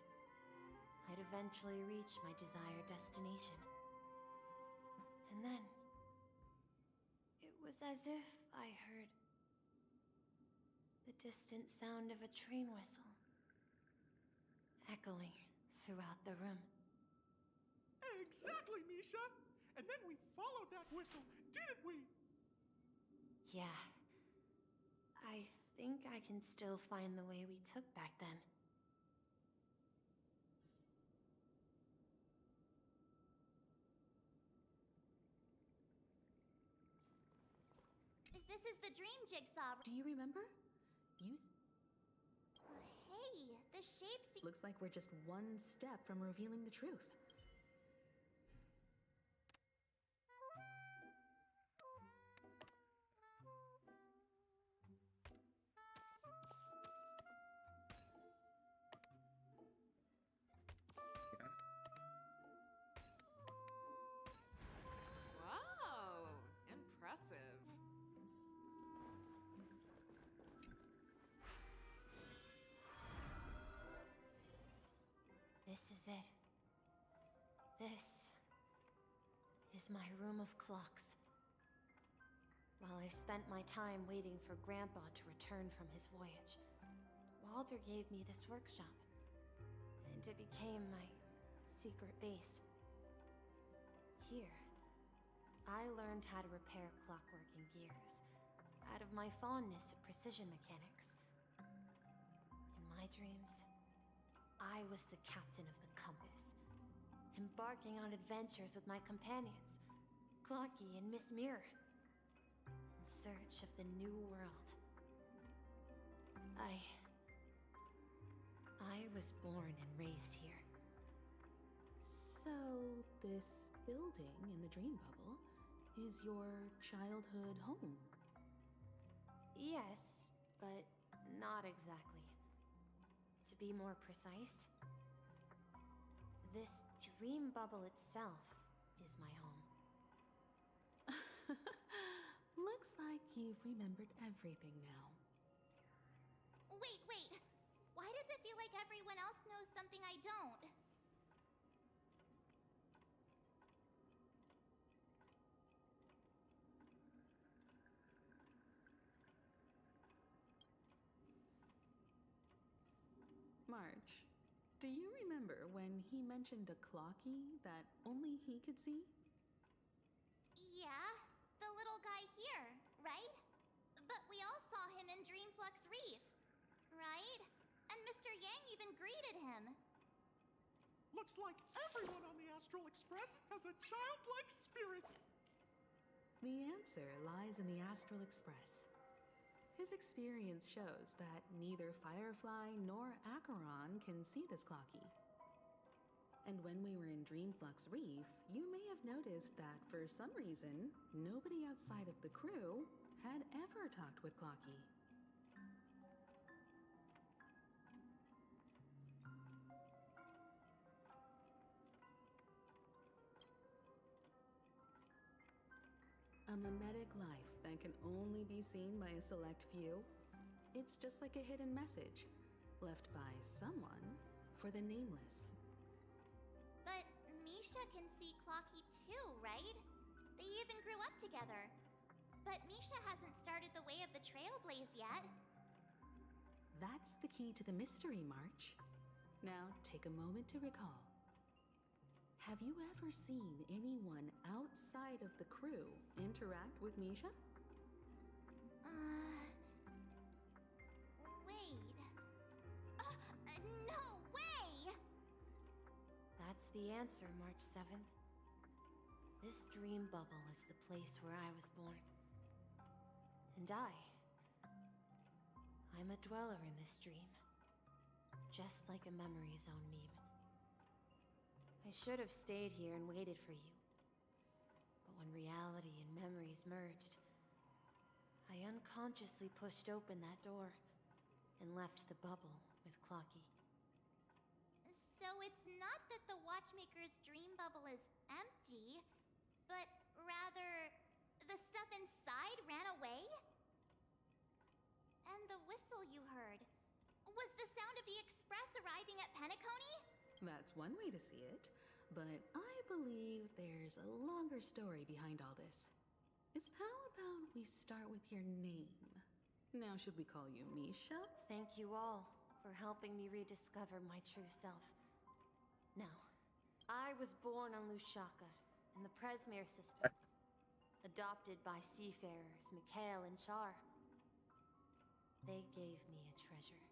I'd eventually reach my desired destination. And then, it was as if I heard the distant sound of a train whistle, echoing throughout the room. Exactly, Misha! And then we followed that whistle, didn't we? Yeah. I think I can still find the way we took back then. This is the dream jigsaw. Do you remember? Hey, the shapes. Looks like we're just one step from revealing the truth. Wow, impressive. This is it. This is my room of clocks. While I spent my time waiting for Grandpa to return from his voyage, Walter gave me this workshop, and it became my secret base. Here, I learned how to repair clockwork and gears out of my fondness of precision mechanics. In my dreams, I was the captain of the compass, embarking on adventures with my companions, Clocky and Miss Mirror, in search of the new world. I was born and raised here. So, this building in the dream bubble is your childhood home? Yes, but not exactly. To be more precise, this dream bubble itself is my home. Looks like you've remembered everything now. Wait. Why does it feel like everyone else knows something I don't? March, do you remember when he mentioned a clocky that only he could see? Yeah, the little guy here, right? But we all saw him in Dreamflux Reef, right? And Mr. Yang even greeted him. Looks like everyone on the Astral Express has a childlike spirit. The answer lies in the Astral Express. His experience shows that neither Firefly nor Acheron can see this Clocky. And when we were in Dreamflux Reef, you may have noticed that for some reason, nobody outside of the crew had ever talked with Clocky. A mimetic life that can only be seen by a select few. It's just like a hidden message left by someone for the nameless. But Misha can see Clocky too, right? They even grew up together. But Misha hasn't started the way of the Trailblaze yet. That's the key to the mystery, March. Now take a moment to recall. Have you ever seen anyone outside of the crew interact with Misha? Wait. No way! That's the answer, March 7th. This dream bubble is the place where I was born. And I'm a dweller in this dream. Just like a memory zone meme. I should have stayed here and waited for you. But when reality and memories merged, I unconsciously pushed open that door and left the bubble with Clocky. So it's not that the Watchmaker's dream bubble is empty, but rather the stuff inside ran away? And the whistle you heard was the sound of the express arriving at Penacony? That's one way to see it, but I believe there's a longer story behind all this. How about we start with your name? Now should we call you Misha? Thank you all for helping me rediscover my true self. Now, I was born on Lushaka in the Presmere system, adopted by seafarers Mikhail and Char. They gave me a treasure.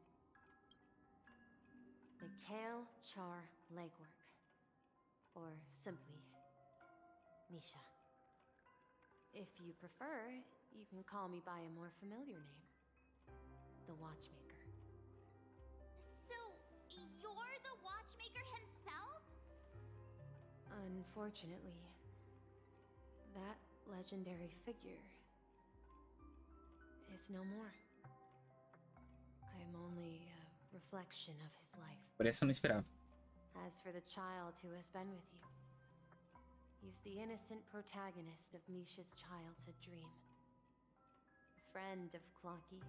Mikhail Char Legwork, or simply Misha. If you prefer, you can call me by a more familiar name, the Watchmaker. So, you're the Watchmaker himself? Unfortunately, that legendary figure is no more. I am only a reflection of his life. Por essa eu não esperava. As for the child who has been with you, he's the innocent protagonist of Misha's childhood dream. A friend of Clocky,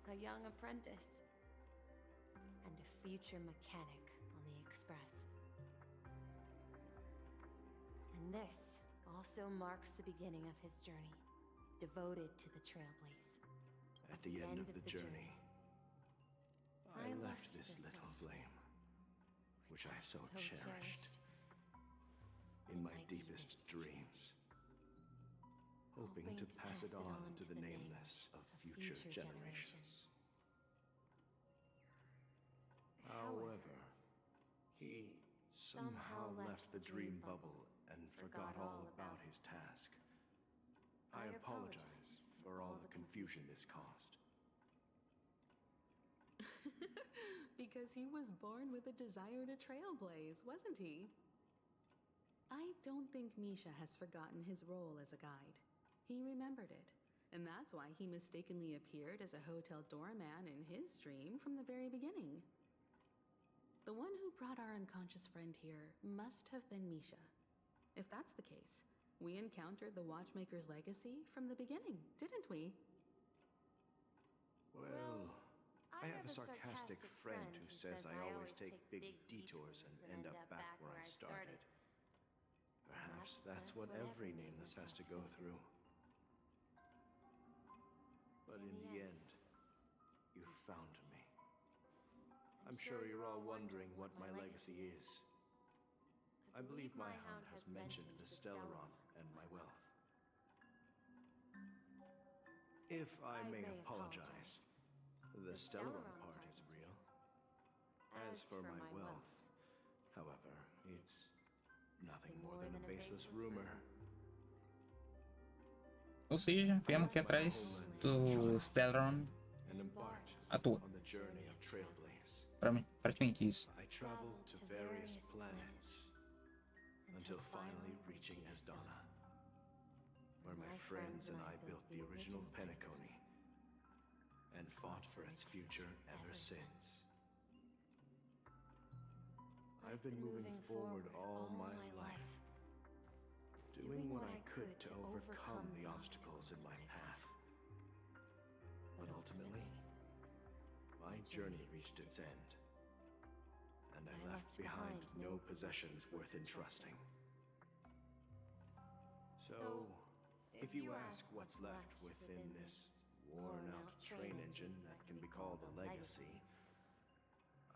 a young apprentice, and a future mechanic on the Express. And this also marks the beginning of his journey, devoted to the Trailblaze. At the end of the journey, I left this little flame, which I so cherished, in my deepest dreams, hoping to pass it on to the nameless of future generations. However, he somehow left the dream bubble and forgot all about his task. I apologize for all the confusion this caused. Because he was born with a desire to trailblaze, wasn't he? I don't think Misha has forgotten his role as a guide. He remembered it, and that's why he mistakenly appeared as a hotel doorman in his dream from the very beginning. The one who brought our unconscious friend here must have been Misha. If that's the case, we encountered the Watchmaker's legacy from the beginning, didn't we? Well, I have a sarcastic friend who says I always take big detours and end up back where I started. Perhaps that's what every nameless has to go through. But in the end, you found me. I'm sure you're all wondering what my legacy is. I believe my hound has mentioned the Stellaron and my wealth. If I may apologize, the Stellaron part is real. As for my wealth, However, it's nothing more than a baseless rumor. Ou seja, viemos aqui atrás do Stellron And embarked à toa. on the journey of Trailblaze. Praticamente isso. I traveled to various planets until finally reaching Asdana, where my friends and I built the original Penacony and fought for its future ever since. I've been moving forward all my life, doing what I could to overcome the obstacles in my path. But ultimately, my journey reached its end, and I left behind no possessions worth entrusting. So, if you ask what's left within this worn-out train engine that can be called a legacy,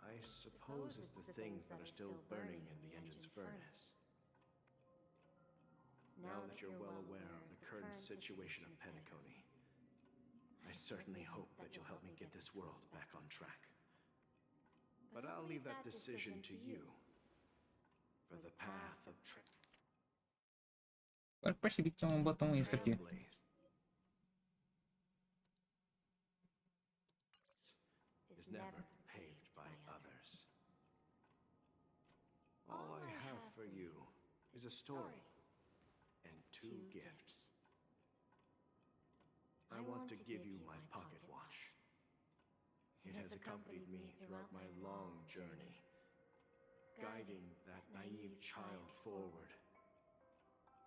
I suppose it's the things that are still burning in the engine's furnace. Now that you're well aware of the current situation of Penacony, I certainly hope that you'll help me get this world back on track. But I'll leave that decision to you. For the path of Agora percebi que tinha um botão extra aqui. Trailblaze is never paved by others. All I have for you is a story and two gifts. I want to give you my pocket watch. It has accompanied me throughout my long journey, guiding that naive child forward,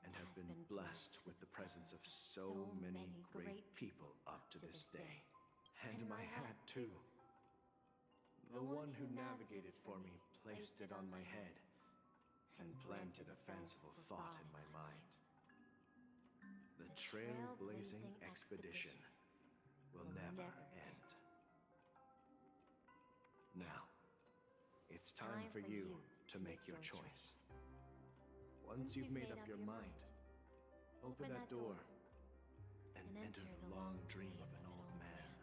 and has been blessed with the presence of so many great people up to this day. And my hat, too. The one who navigated for me placed it on my head and planted a fanciful thought in my mind. The trailblazing expedition will never end. Now, it's time for you to make your choice. Once you've made up your mind, open that door and enter the long dream of an old man.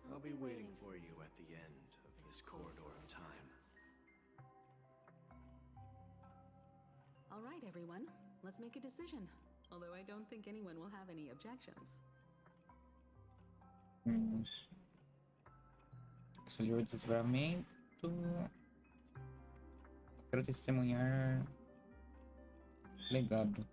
I'll be waiting for you at the end of this corridor of time. All right, everyone. Let's make a decision. Although I don't think anyone will have any objections. Escolher o desdobramento. Quero testemunhar legado.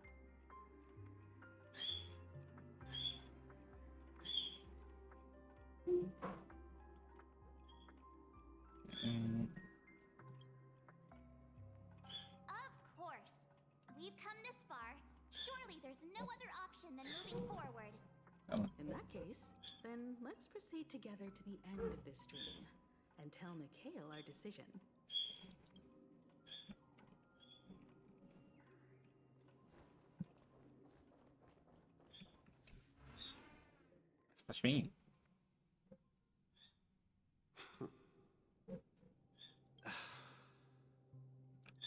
Of course. We've come this far. Surely there's no other option than moving forward. In that case, then let's proceed together to the end of this stream and tell Mikhail our decision. Acho bem.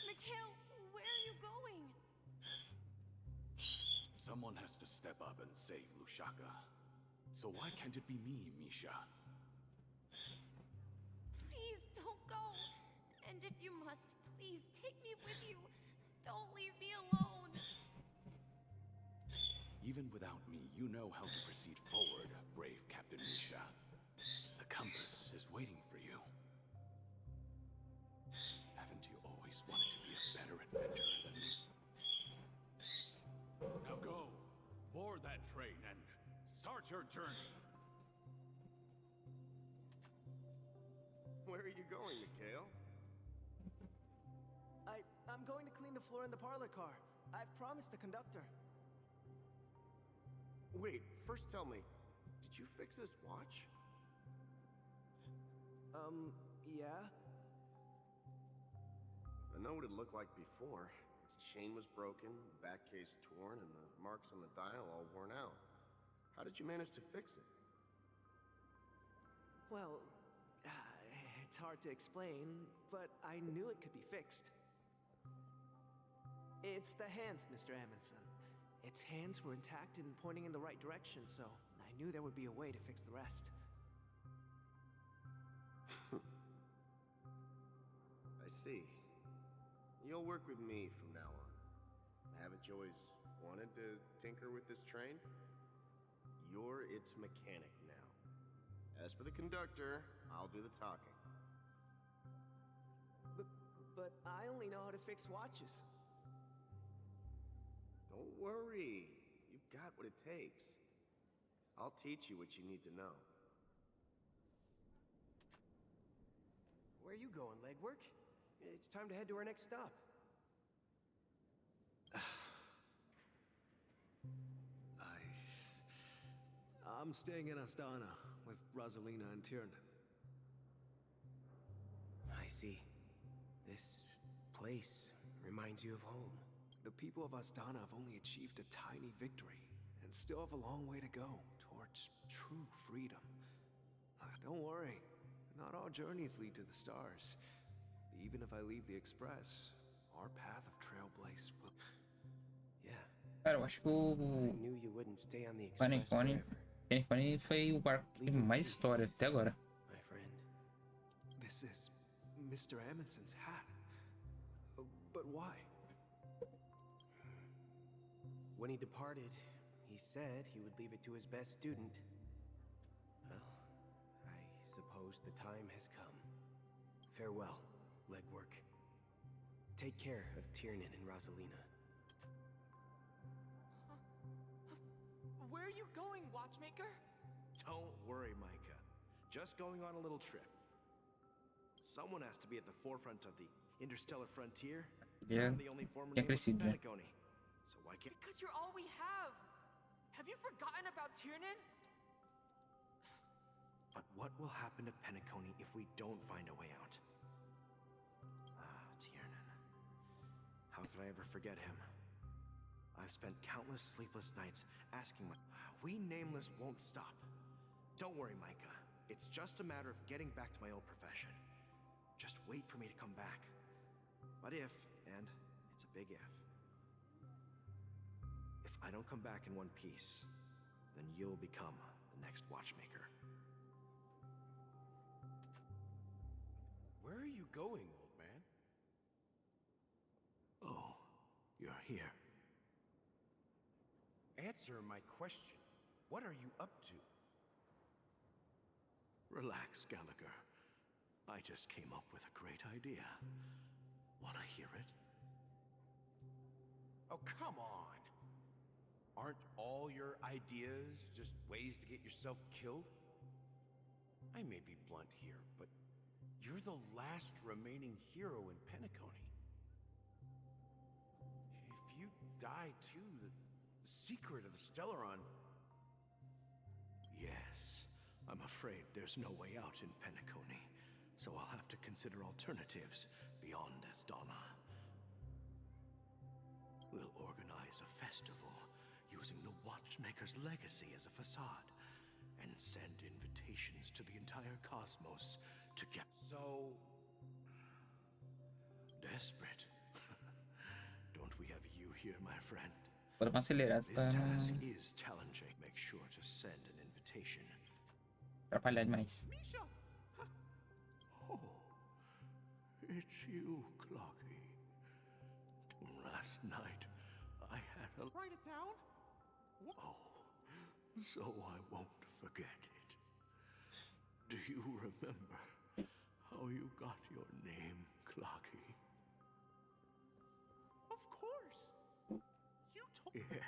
Mikhail, where are you going? Someone has to step up and save Lushaka. So why can't it be me, Misha? Please don't go. And if you must, please take me with you. Don't leave me alone. Even without me, you know how to proceed forward, brave Captain Misha. The compass is waiting for you. Haven't you always wanted to be a better adventurer than me? Now go, board that train and start your journey. Where are you going, Mikhail? I'm going to clean the floor in the parlor car. I've promised the conductor. Wait, first tell me, did you fix this watch? Yeah? I know what it looked like before. Its chain was broken, the back case torn, and the marks on the dial all worn out. How did you manage to fix it? Well, it's hard to explain, but I knew it could be fixed. It's the hands, Mr. Amundsen. Its hands were intact and pointing in the right direction, so I knew there would be a way to fix the rest. I see. You'll work with me from now on. Haven't you always wanted to tinker with this train? You're its mechanic now. As for the conductor, I'll do the talking. But I only know how to fix watches. Don't worry. You've got what it takes. I'll teach you what you need to know. Where are you going, legwork? It's time to head to our next stop. I'm staying in Astana with Rosalina and Tiernan. I see. This place reminds you of home. The people of Astana have only achieved a tiny victory and still have a long way to go towards true freedom. Don't worry, not all journeys lead to the stars. Even if I leave the Express, our path of trailblaze will... Yeah. Cara, eu acho que o I knew you wouldn't stay on the Panifone Express forever. foi o barco que teve mais história até agora. My friend, this is Mr. Amundsen's hat. But why? When he departed, he said he would leave it to his best student. Well, I suppose the time has come. Farewell, legwork. Take care of Tiernan and Rosalina. Where are you going, watchmaker? Don't worry, Micah. Just going on a little trip. Someone has to be at the forefront of the interstellar frontier. Yeah. I'm the only former Yeah, native of crescido, né? Pentagon. So why can't... Because you're all we have. Have you forgotten about Tiernan? But what will happen to Penacony if we don't find a way out? Tiernan. How could I ever forget him? I've spent countless sleepless nights asking my... We Nameless won't stop. Don't worry, Micah. It's just a matter of getting back to my old profession. Just wait for me to come back. But if, and it's a big if I don't come back in one piece, then you'll become the next watchmaker. Where are you going, old man? Oh, you're here. Answer my question. What are you up to? Relax, Gallagher. I just came up with a great idea. Wanna hear it? Oh, come on. Aren't all your ideas just ways to get yourself killed? I may be blunt here, but you're the last remaining hero in Penacony. If you die too, the secret of the Stellaron... Yes, I'm afraid there's no way out in Penacony, so I'll have to consider alternatives beyond Astana. We'll organize a festival using the Watchmaker's legacy as a facade and send invitations to the entire cosmos to get... So... Desperate. Don't we have you here, my friend? Vou dar uma acelerada This pra task is challenging. Make sure to send an invitation. atrapalhar demais. Misha! Oh, it's you, Clocky. Last night, I had a... Write it down? Oh, so I won't forget it. Do you remember how you got your name, Clocky? Of course! You told me. Yes.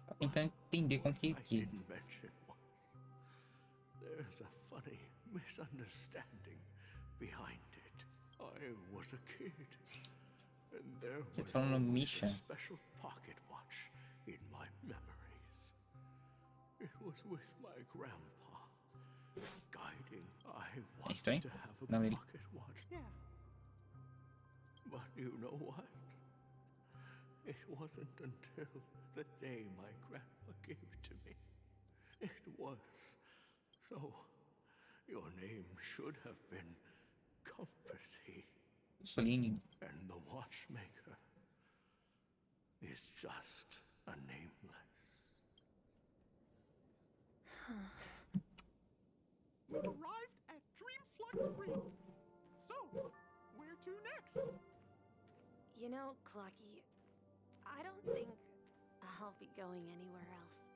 Pra tentar entender como I que... didn't mention once. There's a funny misunderstanding behind it. I was a kid, and there Você was tá falando always Misha? a special pocket watch in my memories. It was with my grandpa, guiding. I estranho? wanted to have a Não, ele... pocket watch. Yeah. But you know what? It wasn't until the day my grandpa gave it to me. It was. So, your name should have been Compassy. Solini. And the watchmaker is just a nameless. We've arrived at Dreamflux Reef. So, where to next? You know, Clocky, I don't think I'll be going anywhere else.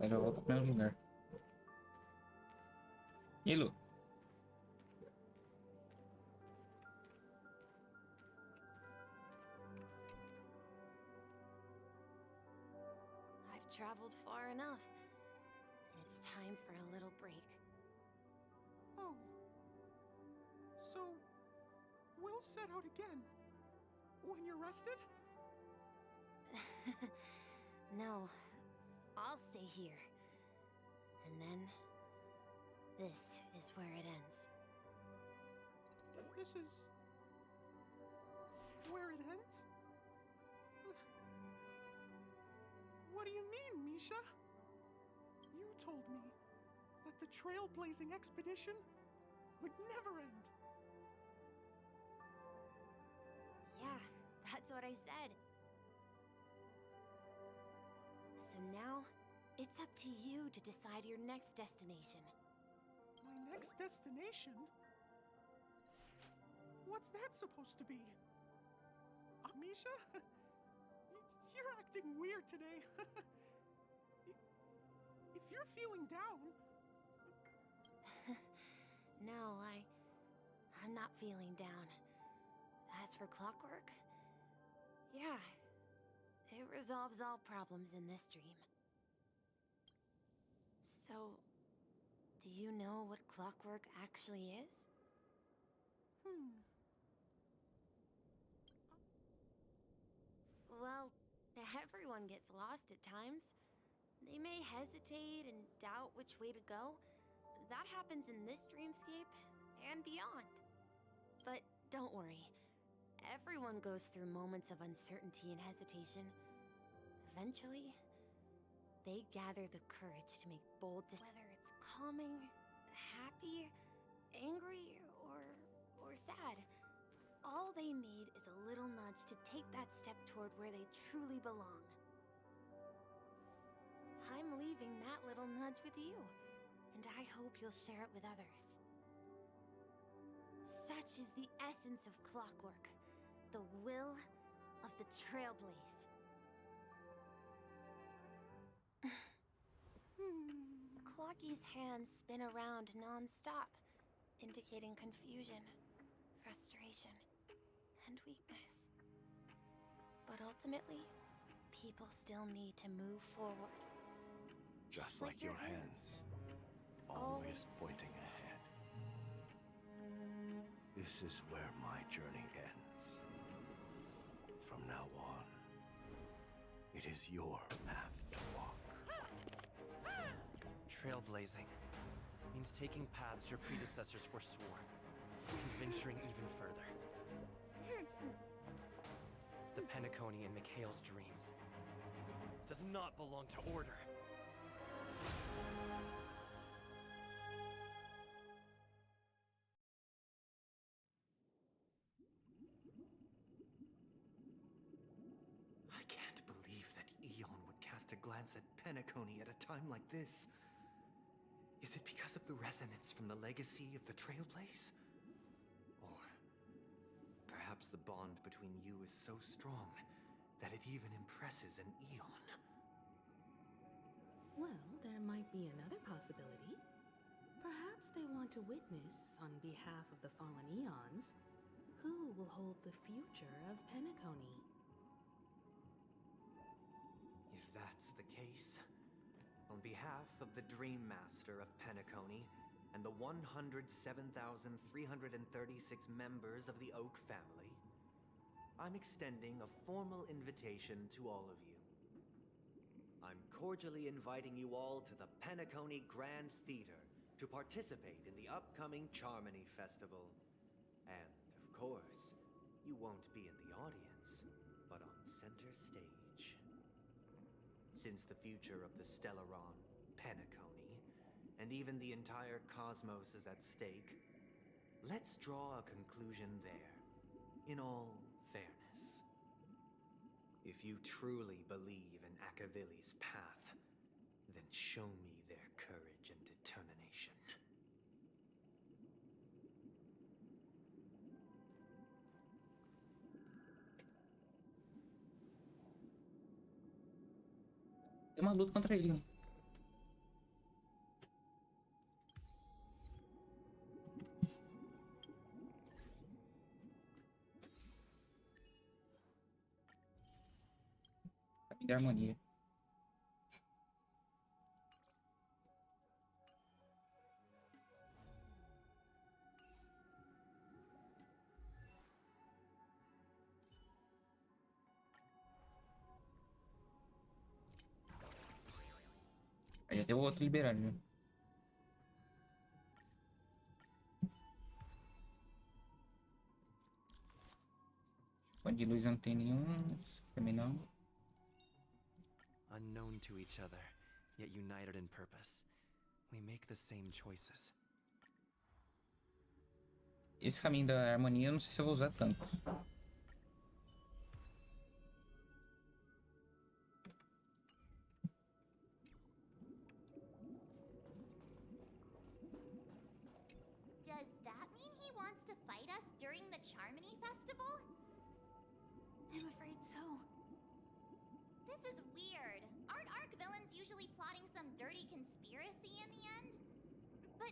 Aí eu volto pro mesmo lugar. E aí, Lu? I've traveled far enough. It's time for a little break. Oh. So, we'll set out again. When you're rested? No, I'll stay here. And then, this is where it ends. This is... where it ends? What do you mean, Misha? You told me that the trailblazing expedition would never end. Yeah, that's what I said. So now, it's up to you to decide your next destination. My next destination? What's that supposed to be? Amisha? You're acting weird today. If you're feeling down... No, I'm not feeling down. As for clockwork, yeah, it resolves all problems in this dream. So, do you know what clockwork actually is? Well, everyone gets lost at times. They may hesitate and doubt which way to go. That happens in this dreamscape and beyond. But don't worry. Everyone goes through moments of uncertainty and hesitation. Eventually, they gather the courage to make bold decisions. Whether it's calming, happy, angry, or sad. All they need is a little nudge to take that step toward where they truly belong. I'm leaving that little nudge with you, and I hope you'll share it with others. Such is the essence of clockwork, the will of the trailblaze. Clocky's hands spin around non-stop, indicating confusion, frustration, and weakness. But ultimately, people still need to move forward. Just like your hands, always pointing ahead. This is where my journey ends. From now on, it is your path to walk. Trailblazing means taking paths your predecessors forswore, and venturing even further. The Penacony in Mikhail's dreams does not belong to order. I can't believe that Eon would cast a glance at Penacony at a time like this. Is it because of the resonance from the legacy of the Trailblaze? Or perhaps the bond between you is so strong that it even impresses an Eon? Well, there might be another possibility. Perhaps they want to witness, on behalf of the fallen Eons, who will hold the future of Penacony. If that's the case, on behalf of the Dream Master of Penacony and the 107,336 members of the Oak family, I'm extending a formal invitation to all of you. I'm cordially inviting you all to the Penacony Grand Theater to participate in the upcoming Charmony Festival. And, of course, you won't be in the audience, but on center stage. Since the future of the Stellaron, Penacony, and even the entire cosmos is at stake, let's draw a conclusion there, in all fairness. If you truly believe in Akavili's path, then show me their courage and determination. Tem uma luta contra ele, né? Caminho da harmonia. Aí já tem o outro liberado, né? Ponto de luz não tem nenhum. Também não. Unknown to each other, yet united in purpose. We make the same choices. Esse caminho da harmonia eu não sei se eu vou usar tanto. Does that mean he wants to fight us during the Charmony Festival? I'm afraid so. This is weird. Aren't Arc villains usually plotting some dirty conspiracy in the end? But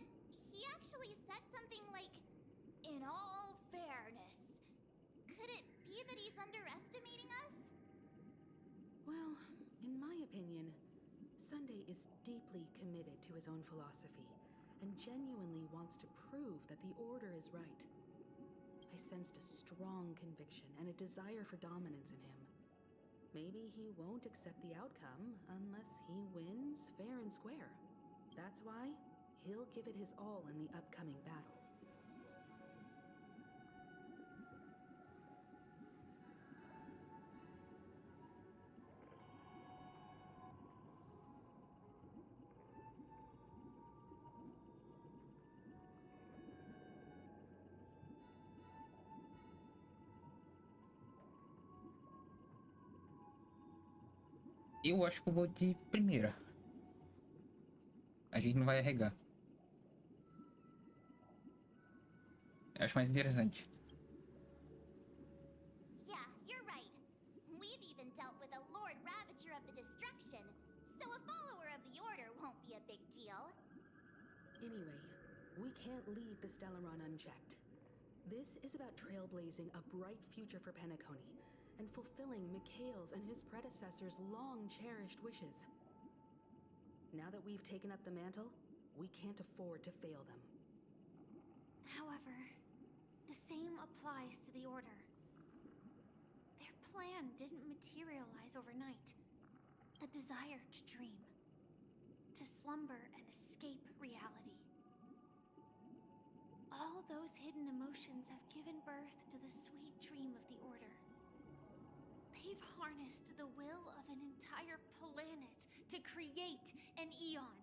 he actually said something like, in all fairness. Could it be that he's underestimating us? Well, in my opinion, Sunday is deeply committed to his own philosophy and genuinely wants to prove that the Order is right. I sensed a strong conviction and a desire for dominance in him. Maybe he won't accept the outcome unless he wins fair and square. That's why he'll give it his all in the upcoming battle. Eu acho que eu vou de primeira. A gente não vai arregar. Eu acho mais interessante. Yeah, you're right. We've even dealt with a Lord Ravager of the Destruction, so a follower of the Order won't be a big deal. Anyway, we can't leave the Stellaron unchecked. This is about trailblazing a bright future for Penacony and fulfilling Mikhail's and his predecessors' long-cherished wishes. Now that we've taken up the mantle, we can't afford to fail them. However, the same applies to the Order. Their plan didn't materialize overnight. A desire to dream, to slumber and escape reality. All those hidden emotions have given birth to the sweet dream of the Order. They've harnessed the will of an entire planet to create an eon.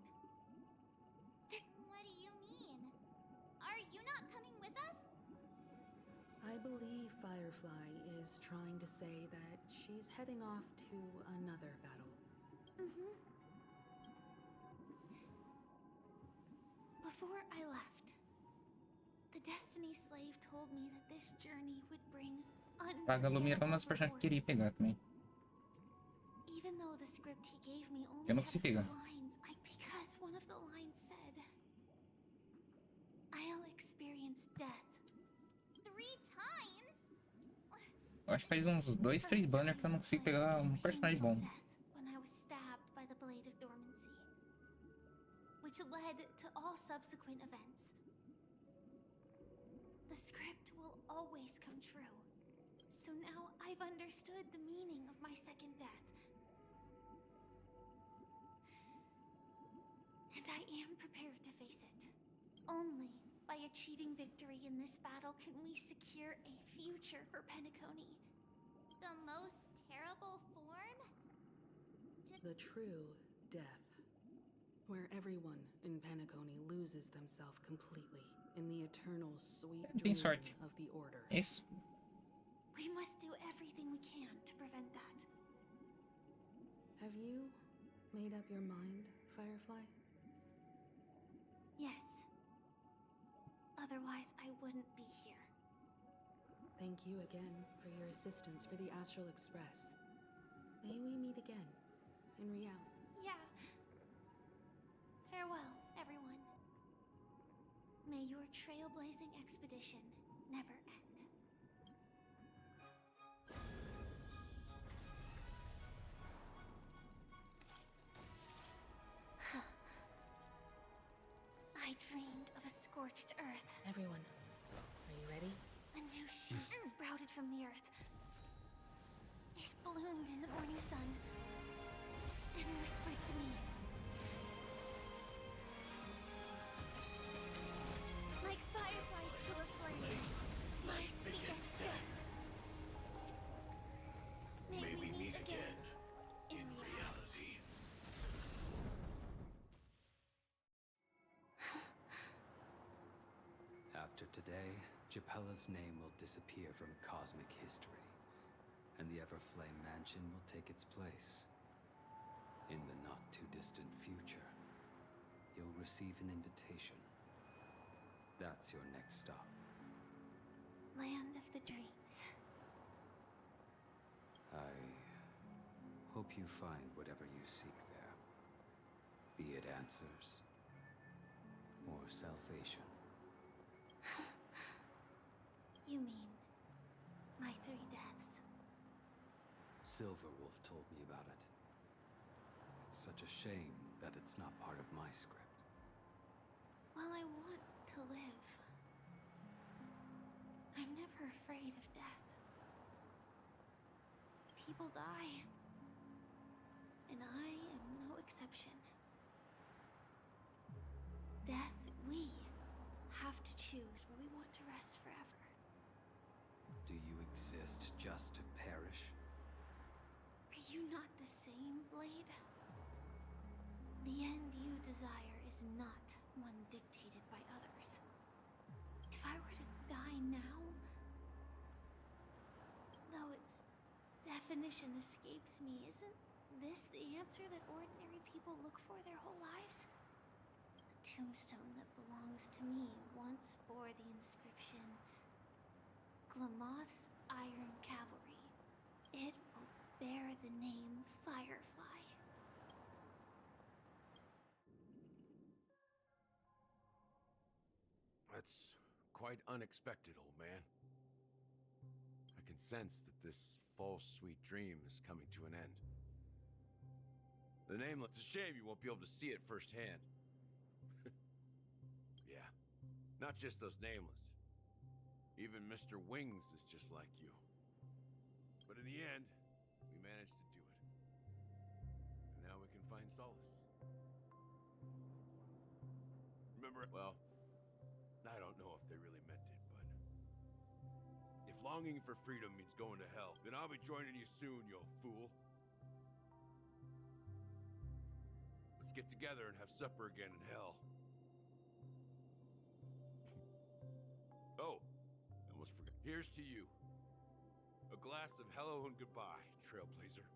What do you mean? Are you not coming with us? I believe Firefly is trying to say that she's heading off to another battle. Mm-hmm. Before I left, the Destiny Slave told me that this journey would bring Paga Lumira é uma das personagens que eu queria pegar também. Even though the script he gave me only Eu não had consegui a few pegar. lines, because one of the lines said, I'll experience death. 3 times? Eu acho que faz uns 2, 3 banners que eu não consigo pegar um personagem bom. When I was stabbed by the Blade of Dormancy, which led to all subsequent events. The script will always come true. So now I've understood the meaning of my second death. And I am prepared to face it. Only by achieving victory in this battle can we secure a future for Penacony. The most terrible form? The true death. Where everyone in Penacony loses themselves completely in the eternal sweet Tem dream sorte. of the Order. Isso. We must do everything we can to prevent that. Have you made up your mind, Firefly? Yes. Otherwise, I wouldn't be here. Thank you again for your assistance for the Astral Express. May we meet again in reality. Farewell, everyone. May your trailblazing expedition never end. I dreamed of a scorched earth. Everyone, are you ready? A new shoot sprouted from the earth. It bloomed in the morning sun and whispered to me. Like fireflies to a flame, life begets death. May we meet again in reality. After today, Japella's name will disappear from cosmic history, and the Everflame Mansion will take its place. In the not-too-distant future, you'll receive an invitation. That's your next stop. Land of the dreams. I hope you find whatever you seek there. Be it answers or salvation. You mean my 3 deaths? Silverwolf told me about it. It's such a shame that it's not part of my script. Well, I want to live. I'm never afraid of death. People die. And I am no exception. Death, we have to choose where we want to rest forever. Do you exist just to perish? Are you not the same, Blade? The end you desire is not one dictated by others. If I were to die now, though its definition escapes me, isn't this the answer that ordinary people look for their whole lives? The tombstone that belongs to me once bore the inscription, Glamoth's Iron Cavalry. It will bear the name Firefly. That's quite unexpected, old man. I can sense that this false sweet dream is coming to an end. The Nameless, it's a shame you won't be able to see it firsthand. Yeah, not just those Nameless. Even Mr. Wings is just like you. But in the end, we managed to do it. And now we can find solace. Remember, well, I don't know if they really meant it, but if longing for freedom means going to hell, then I'll be joining you soon, you fool. Let's get together and have supper again in hell. Oh, I almost forgot. Here's to you. A glass of hello and goodbye, Trailblazer.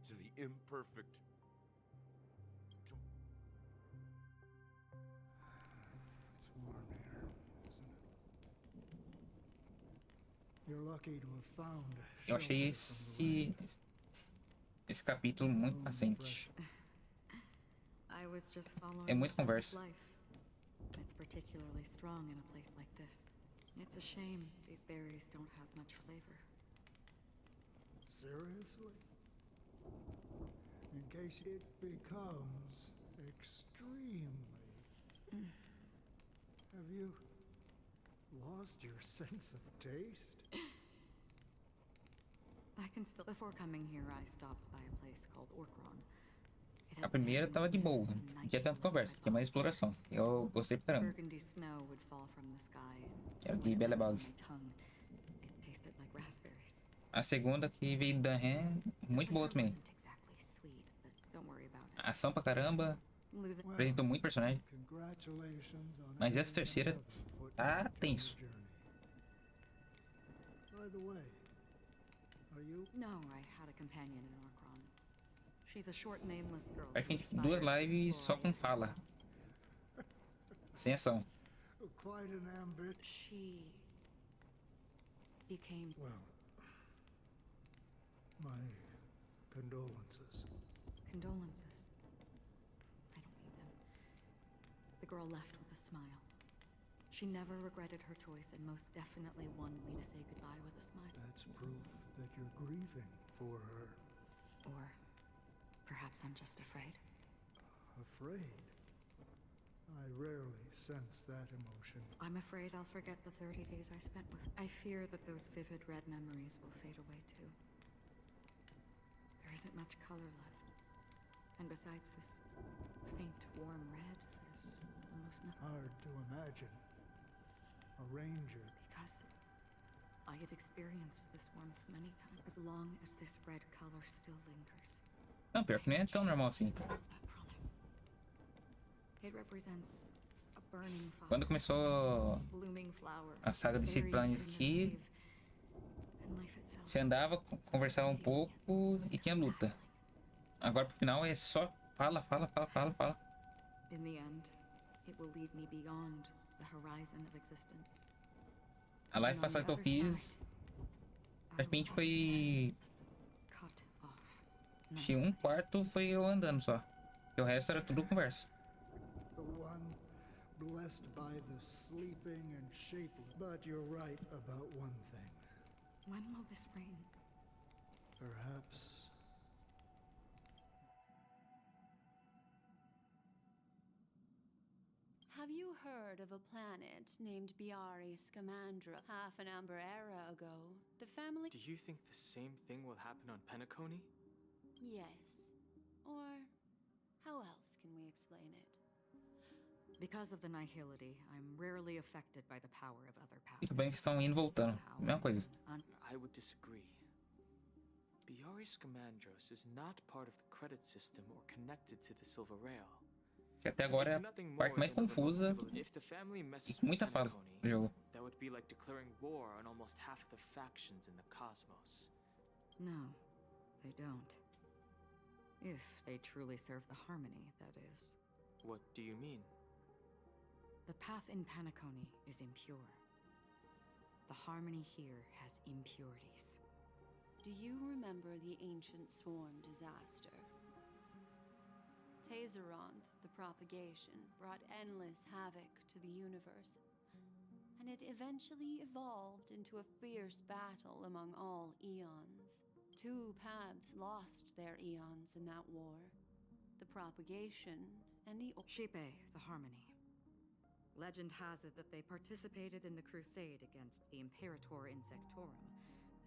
To the imperfect. It's warm here, isn't it? You're lucky to have found Eu achei esse capítulo muito paciente. I was just following É muito the scent of conversa. life. It's particularly strong in a place like this. It's a shame these berries don't have much flavor. Seriously? In case it becomes extremely... Have you lost your sense of taste? I can still... Before coming here, I stopped by a place called Orkron. A primeira tava de boa, não tinha tanta conversa, tinha mais exploração. Eu gostei pra caramba. Burgundy snow would fall from the sky and Era de Belebog. my tongue. It tasted like raspberries. A segunda que veio da Ren, muito boa também. Wasn't exactly sweet, but don't worry about it. Ação pra caramba, Losing apresentou muito personagem. Congratulations on Mas essa adding terceira another footnote tá to tenso. your journey. By the way, are you... No, I had a companion in Orkron. She's a short, nameless girl. Parece que a gente duas lives só com fala. Sem ação. Quite an ambit. She became... Well, my condolences. Condolences. I don't need them. girl left with a smile. She never regretted her choice and most definitely wanted me to say goodbye with a smile. That's proof that you're grieving for her. Or perhaps I'm just afraid. Afraid? I rarely sense that emotion. I'm afraid I'll forget the 30 days I spent with her. I fear that those vivid red memories will fade away too. There isn't much color left. And besides this faint, warm red, there's almost nothing. Hard to imagine. A ranger. Because I have experienced this warmth many times. As long as this red color still lingers. Não, pior que nem é tão normal assim. It represents a burning fire. Quando começou Blooming flower. a saga desse planeta aqui, você andava, conversava um pouco e tinha luta. Agora pro final é só fala. In the end, it will lead me beyond the horizon of existence. A live passada que eu fiz, praticamente foi... Acho que 1/4 foi eu andando só. E o resto era tudo conversa. The one blessed by the sleeping and shapeless. But you're right about one thing. When will this rain? Perhaps. Have you heard of a planet named Biari Scamandra half an amber era ago? The family... Do you think the same thing will happen on Penacony? Yes. Or how else can we explain it? Because of the nihility, I'm rarely affected by the power of other powers. Tudo bem que estão indo e voltando. Mesma coisa. I would disagree. Biari Scamandros is not part of the credit system or connected to the Silver Rail. Que até agora é a parte mais confusa e com muita fala do jogo. That would be like declaring war on almost half of the factions in the cosmos. No, they don't. If they truly serve the harmony, that is. What do you mean? The path in Penacony is impure. The harmony here has impurities. Do you remember the ancient swarm disaster? Tazeront, the propagation, brought endless havoc to the universe, and it eventually evolved into a fierce battle among all eons. Two paths lost their eons in that war. The propagation and the... Fique, the harmony. Legend has it that they participated in the crusade against the Imperator Insectorum,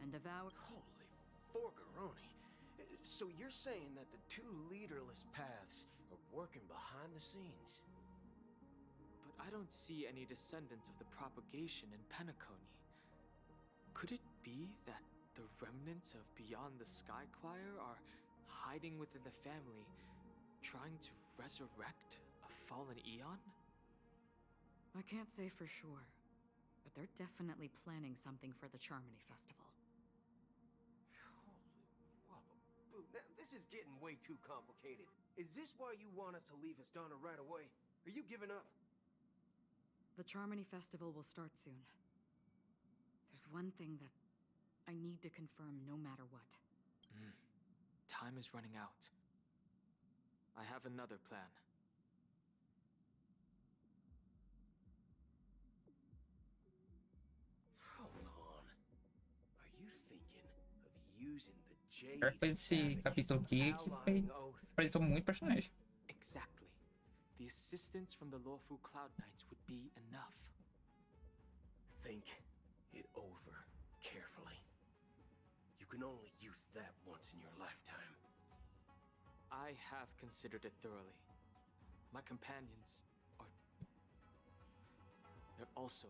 and devoured... Holy forgaroni. So you're saying that the two leaderless paths are working behind the scenes? But I don't see any descendants of the propagation in Penacony. Could it be that the remnants of Beyond the Sky Choir are hiding within the family, trying to resurrect a fallen eon? I can't say for sure, but they're definitely planning something for the Charmony Festival. Now, this is getting way too complicated. Is this why you want us to leave Astana right away? Are you giving up? The Charmony Festival will start soon. There's one thing that I need to confirm no matter what. Time is running out. I have another plan. Hold on. Are you thinking of using the jade? Pior que foi esse capítulo aqui que foi... apresentou muito personagem. Exactly. The assistance from the lawful Cloud Knights would be enough. Think it over carefully. You can only use that once in your lifetime. I have considered it thoroughly. My companions are... they're also...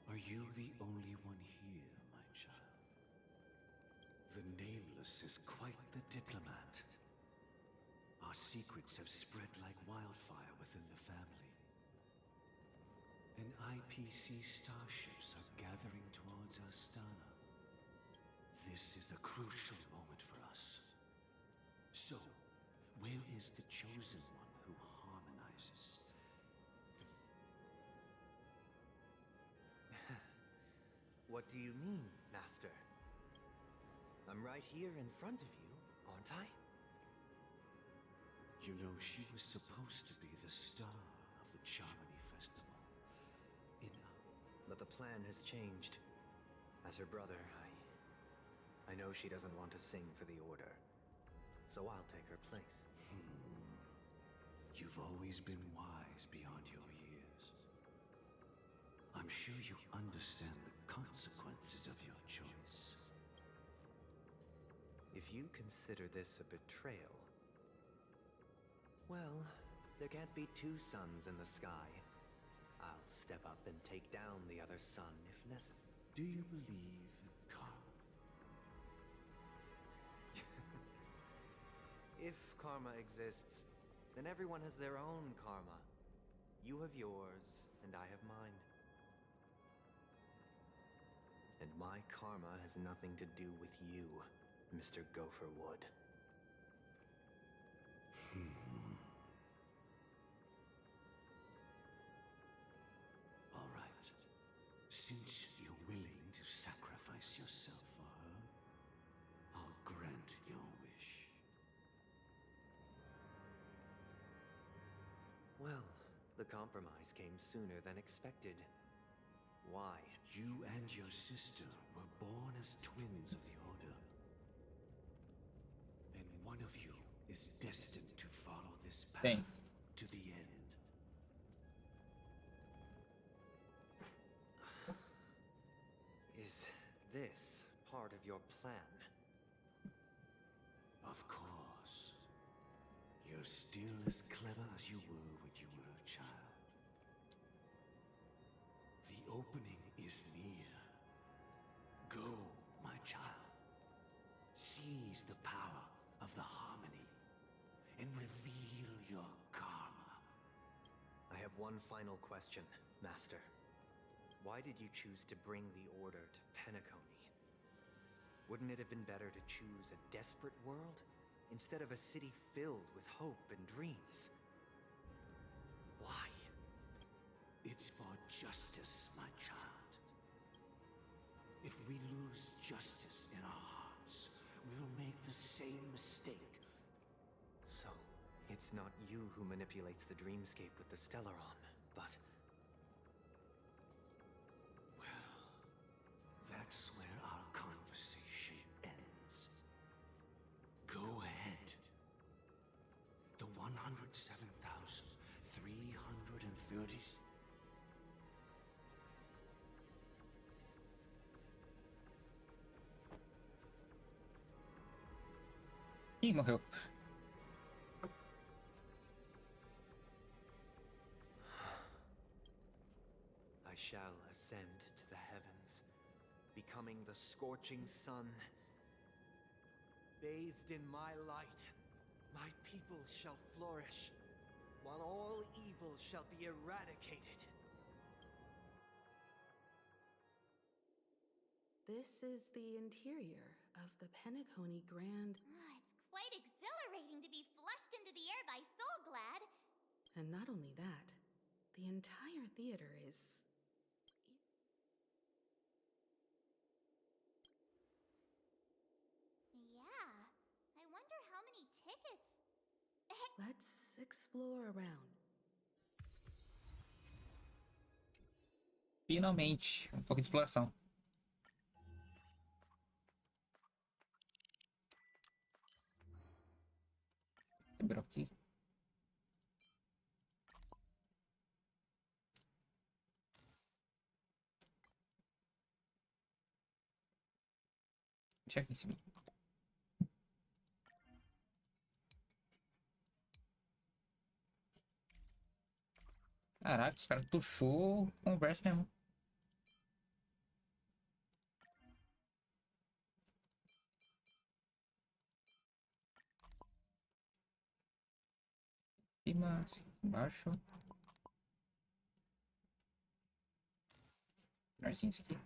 Are you the only one here, my child? The Nameless is quite the diplomat. Our secrets have spread like wildfire within the family. And IPC starships are gathering towards Astana. This is a crucial moment for us. So, where is the chosen one who harmonizes? What do you mean, Master? I'm right here in front of you, aren't I? You know, she was supposed to be the star of the Charmony Festival. But the plan has changed. As her brother, I know she doesn't want to sing for the Order. So I'll take her place. You've always been wise beyond your years. I'm sure you understand the consequences of your choice. If you consider this a betrayal, well, there can't be two suns in the sky. I'll step up and take down the other sun if necessary. Do you believe in karma? If karma exists, then everyone has their own karma. You have yours, and I have mine. And my karma has nothing to do with you, Mr. Gopherwood. All right. Since you're willing to sacrifice yourself for her, I'll grant your wish. Well, the compromise came sooner than expected. Why? You and your sister were born as twins of the Order. And one of you is destined to follow this path to the end. Is this part of your plan? Of course. You're still as clever as you were when you were a child. The opening is near. Go, my child. Seize the power of the harmony and reveal your karma. I have one final question, Master. Why did you choose to bring the Order to Penacony? Wouldn't it have been better to choose a desperate world instead of a city filled with hope and dreams? Why? It's for justice, my child. If we lose justice in our hearts, we'll make the same mistake. So, it's not you who manipulates the dreamscape with the Stellaron, but... Well, that's where our conversation ends. Go ahead. The 107,330... Ih, morreu. I shall ascend to the heavens, becoming the scorching sun. Bathed in my light, my people shall flourish, while all evil shall be eradicated. This is the interior of the Penacony Grand. It's quite exhilarating to be flushed into the air by Soulglad. And not only that, the entire theater is... Yeah, I wonder how many tickets... Let's explore around. Finalmente, um pouco de exploração. Quebrou aqui. Deixa aqui em cima. Caraca, os caras tufou conversa mesmo. Cima, assim, embaixo. Melhorzinho isso aqui.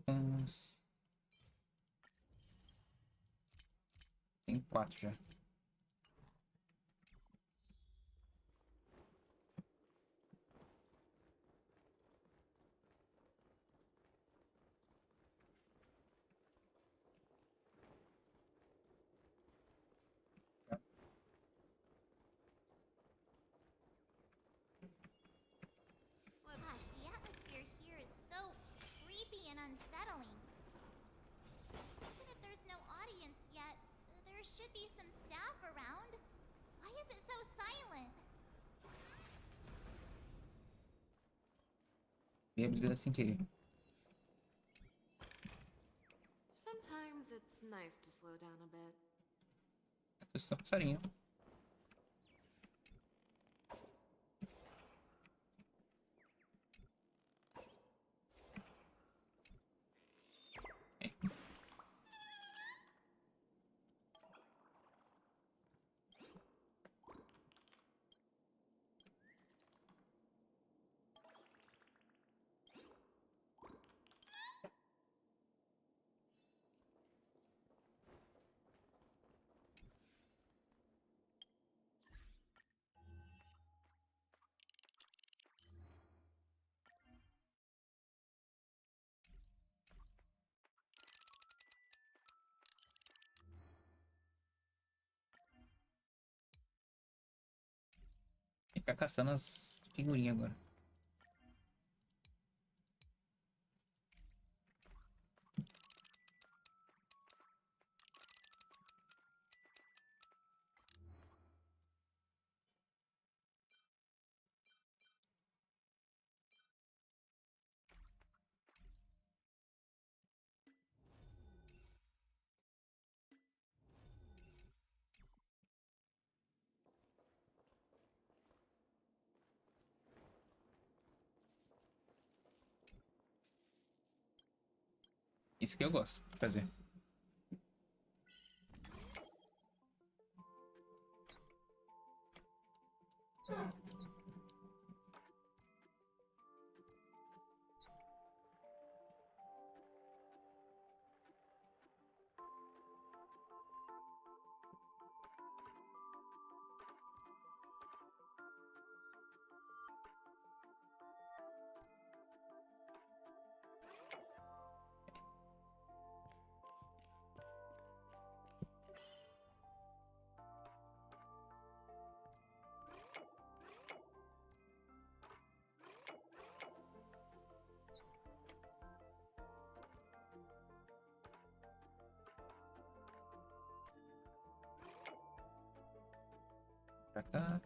tokens. Tem 4 já. Gosh, the atmosphere here is so creepy and unsettling. Even if there's no audience yet, there should be some staff around. Why is it so silent? Minha habilidade sem querer. Sometimes it's nice to slow down a bit. Foi só passarinho. Ficar caçando as figurinhas agora. Isso que eu gosto de fazer. Pra cá.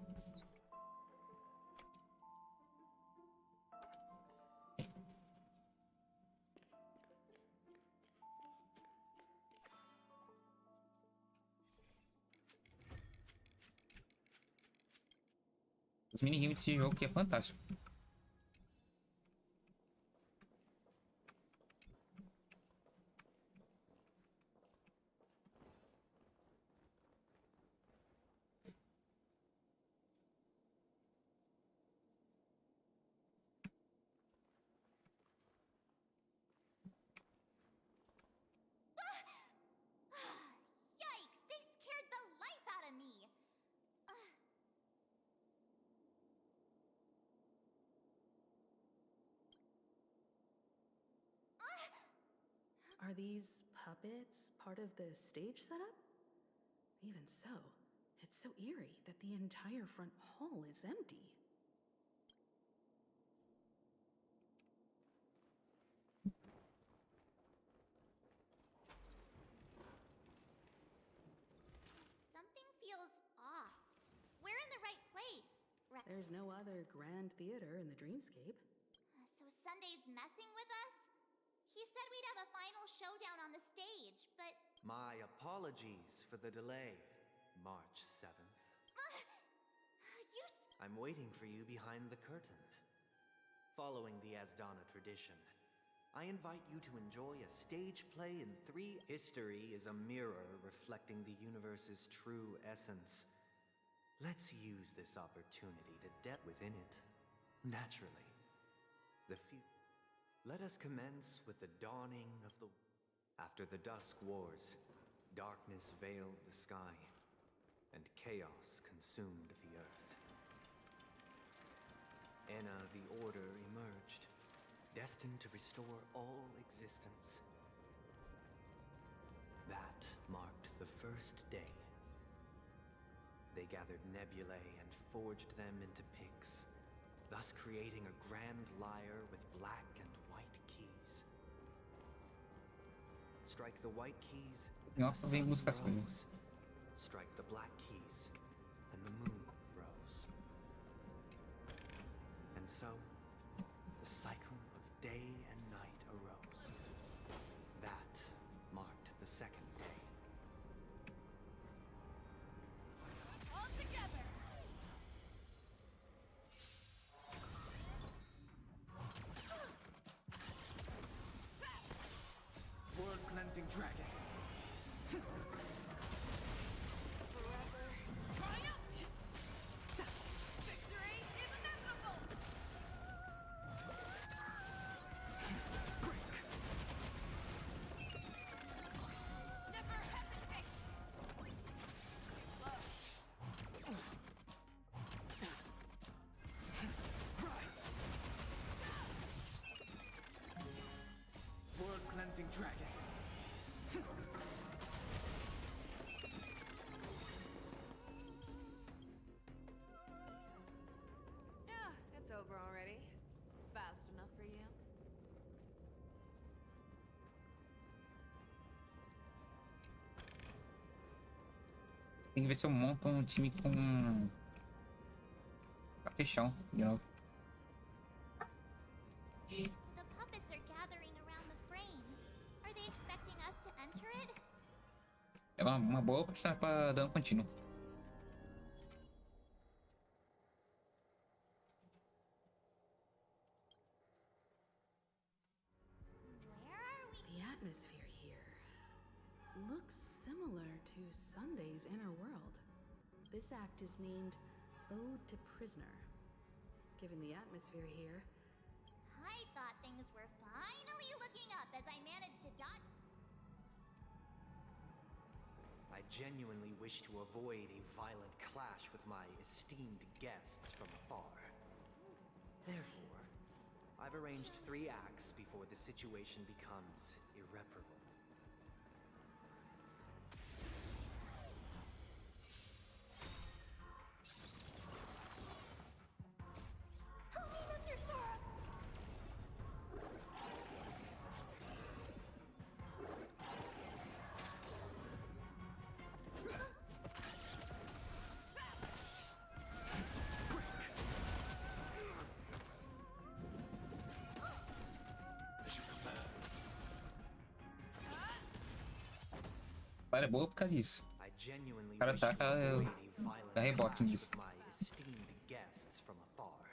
Os minigames desse jogo que é fantástico. Yikes, they scared the life out of me. Are these puppets part of the stage setup? Even so, it's so eerie that the entire front hall is empty. Something feels off. We're in the right place. There's no other grand theater in the dreamscape. So Sunday's messing with us? He said we'd have a final showdown on the stage, but... My apologies for the delay, March 7th. I'm waiting for you behind the curtain. Following the Asdana tradition, I invite you to enjoy a stage play in 3. History is a mirror reflecting the universe's true essence. Let's use this opportunity to depth within it. Naturally, the few. Let us commence with the dawning of the... After the Dusk Wars, darkness veiled the sky, and chaos consumed the earth. Enna the Order emerged, destined to restore all existence. That marked the first day. They gathered nebulae and forged them into picks, thus creating a grand lyre with black and white keys. Strike the white keys, and the sun rose. Strike the black keys, and the moon rose. And so, the cycle of day and night arose. That marked the second day. All together! World-cleansing dragon. Forever triumph! Victory is inevitable! Never hesitate! Rise! World-cleansing dragon. Yeah, it's over already. Fast enough for you? Tem que ver se eu monto um time com caprichão de novo. The puppets are gathering around the frame. Are they expecting us to enter it? É uma boa opção pra dano contínuo. Where are we? The atmosphere here looks similar to Sunday's inner world. This act is named Ode to Prisoner. Given the atmosphere here, I thought things were finally looking up as I managed to dodge. I genuinely wish to avoid a violent clash with my esteemed guests from afar. Therefore, I've arranged 3 acts before the situation becomes irreparable. Help me, Mr. Sora! Para é boa por causa disso. I genuinely O cara wish to taca, avoid a violent dá rebote clash nisso. with my esteemed guests from afar.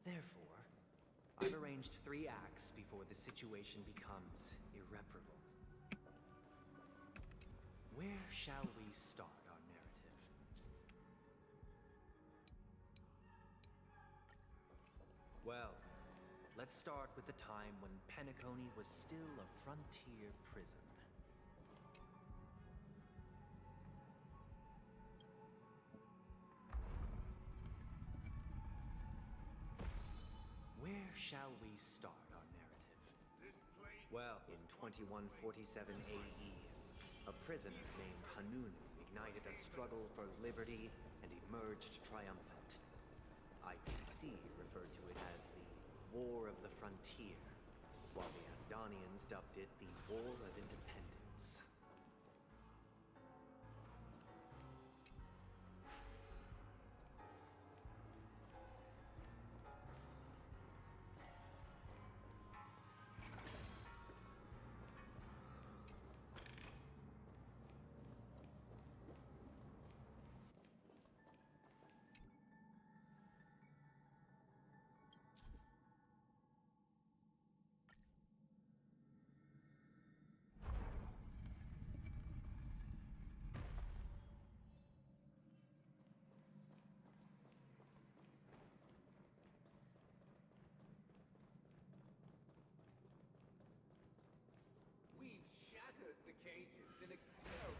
Therefore, I've arranged 3 acts before the situation becomes irreparable. Where shall we start our narrative? Well, let's start with the time when Penacony was still a frontier prison. Where shall we start our narrative? Well, in 2147 AE, a prisoner named Hanunu ignited a struggle for liberty and emerged triumphant. IPC referred to it as the War of the Frontier, while the Asdanians dubbed it the War of Independence.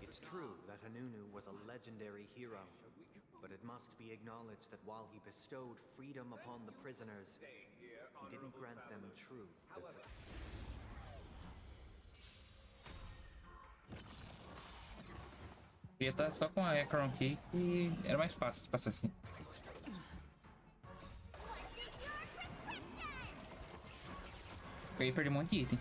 It's true that Hanunu was a legendary hero, but it must be acknowledged that while he bestowed freedom upon the prisoners, he didn't grant them true. Ia estar só com a Ekron aqui e era mais fácil de passar assim. Eu ia perder um monte de item.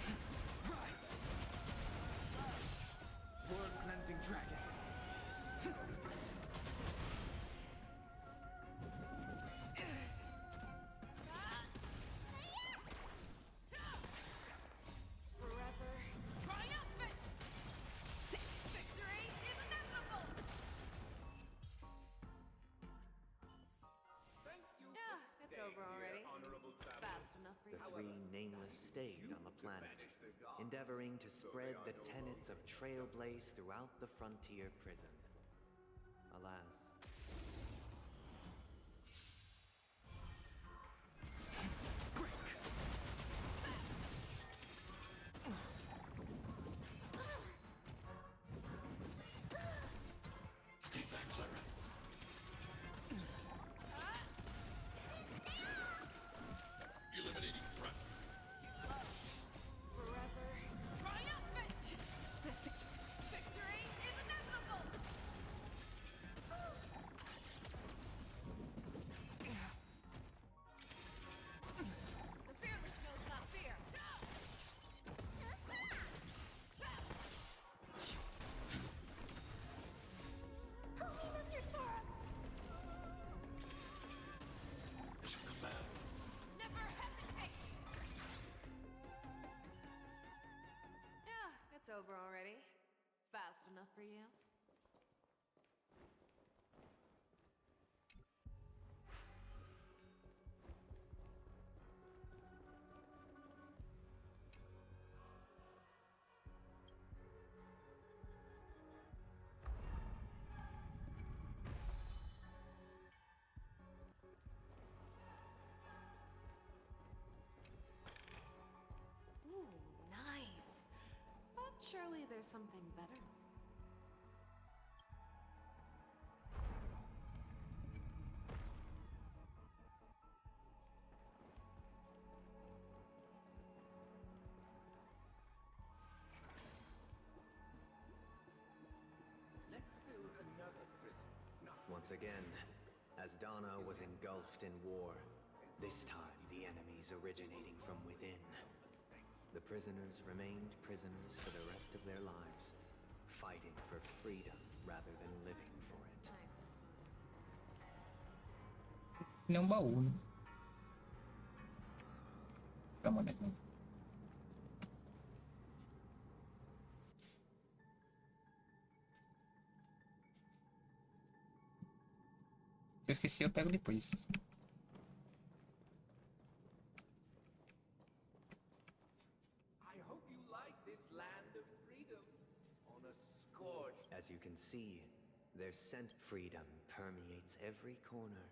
Stayed on the planet, endeavoring to spread the tenets of Trailblaze throughout the frontier prison. Alas. Stay back, Clara. Eliminating front. Over already? Fast enough for you? Surely there's something better. Let's build another prison. Once again, as Dana was engulfed in war, this time the enemies originating from within. The prisoners remained prisoners for the rest of their lives, fighting for freedom rather than living for it. Nem baú, né? Calma, né? Se eu esqueci, eu pego depois. As you can see, their scent freedom permeates every corner.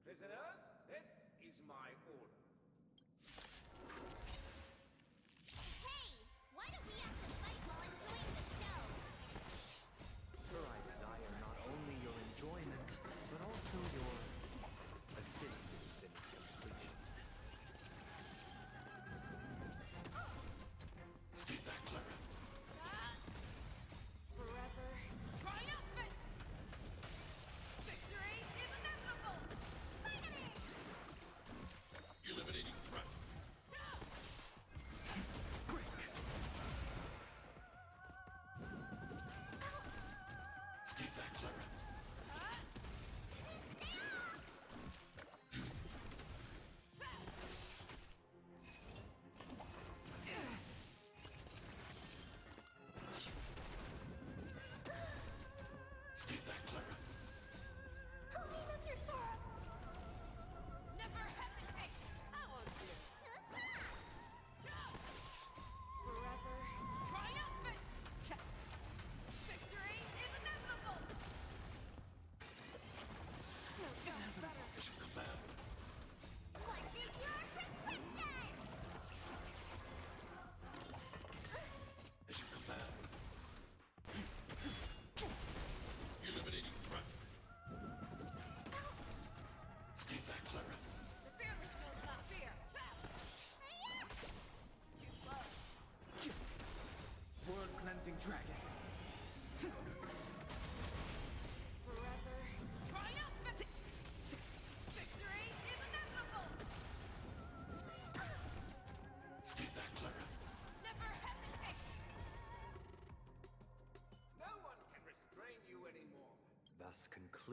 Prisoners, this is my order. Hey! Why do we have to fight while enjoying the show? For I desire not only your enjoyment, but also your assistance in its completion. Stay back, Clara.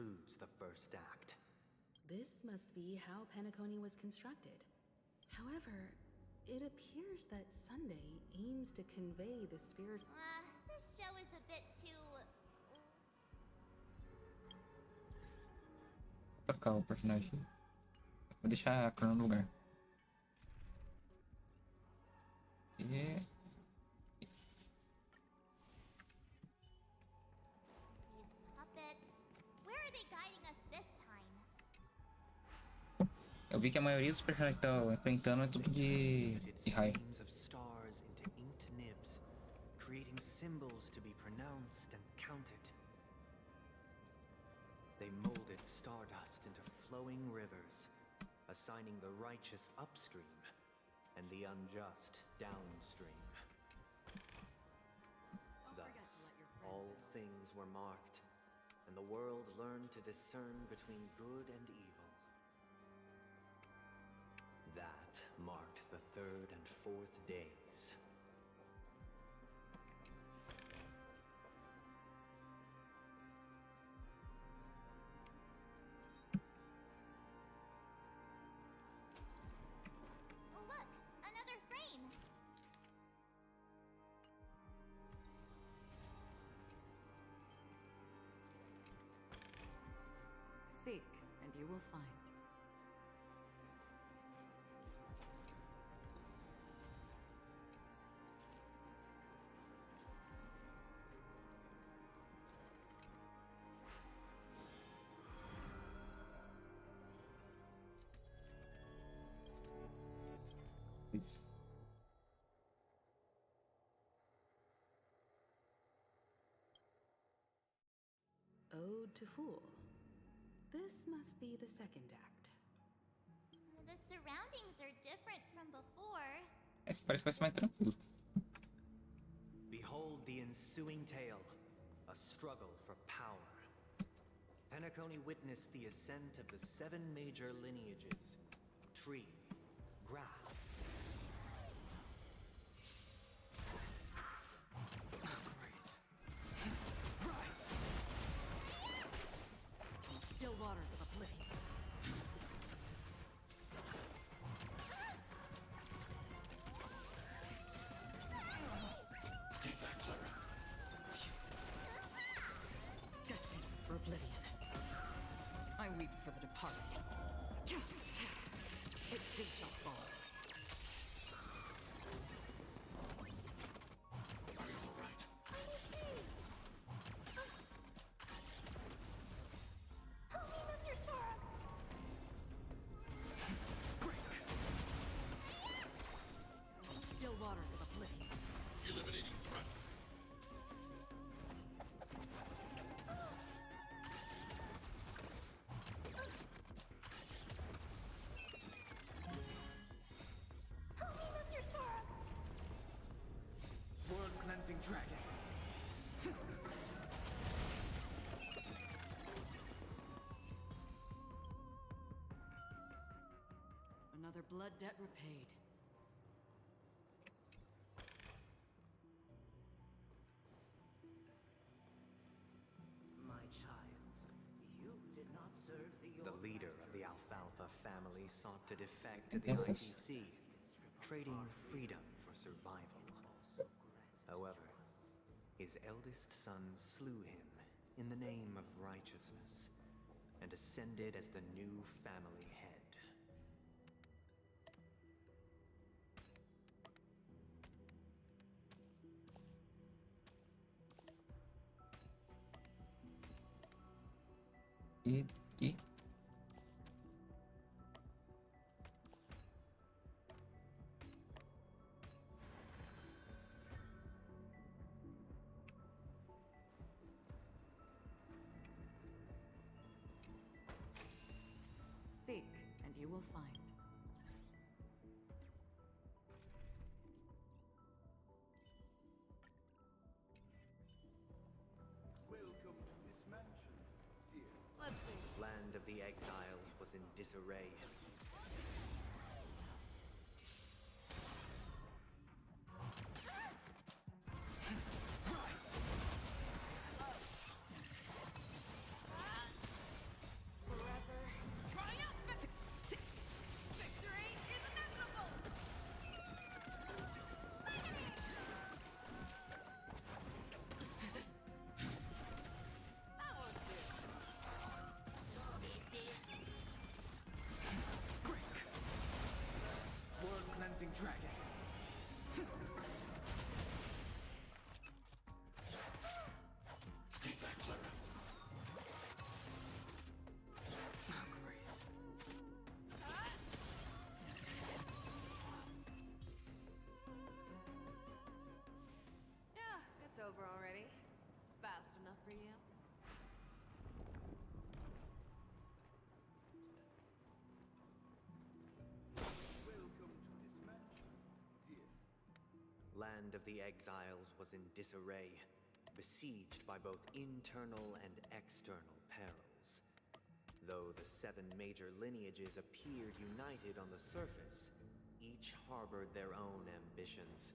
concludes the first act. This must be how Penacony was constructed. However, it appears that Sunday aims to convey the spirit. This show is a bit too... Vou trocar o personagem. Vou deixar a Crono no lugar. E... These puppets... Where are they guiding us this time? Eu vi que a maioria dos personagens que estão enfrentando é tudo de raio. Streams of stars into inked nibs, creating symbols to be pronounced and counted. They molded stardust into flowing rivers, assigning the righteous upstream and the unjust downstream. Thus, all things were marked, and the world learned to discern between good and evil. That marked the third and fourth days. Look, another frame. Seek, and you will find. Isso. Ode to Fool. This must be the second act. The surroundings are different from before. Esse parece que vai ser mais tranquilo. Behold the ensuing tale, a struggle for power. Penacony witnessed the ascent of the 7 major lineages: tree, grass, Still waters of oblivion. Stay back, Clara. Destined for oblivion. I weep for the departed. It too shall fall. Are you all right? Still waters of oblivion. Eliminating threat. World cleansing dragon. Another blood debt repaid. My child, you did not serve the The Order leader of the Master. Alfalfa family sought to defect to the ITC, trading freedom for survival. However, his eldest son slew him in the name of righteousness and ascended as the new family head. E... Seek, and you will find. Welcome to this mansion, dear. Let's see. Land of the exiles was in disarray. land of the exiles was in disarray, besieged by both internal and external perils. Though the 7 major lineages appeared united on the surface, each harbored their own ambitions,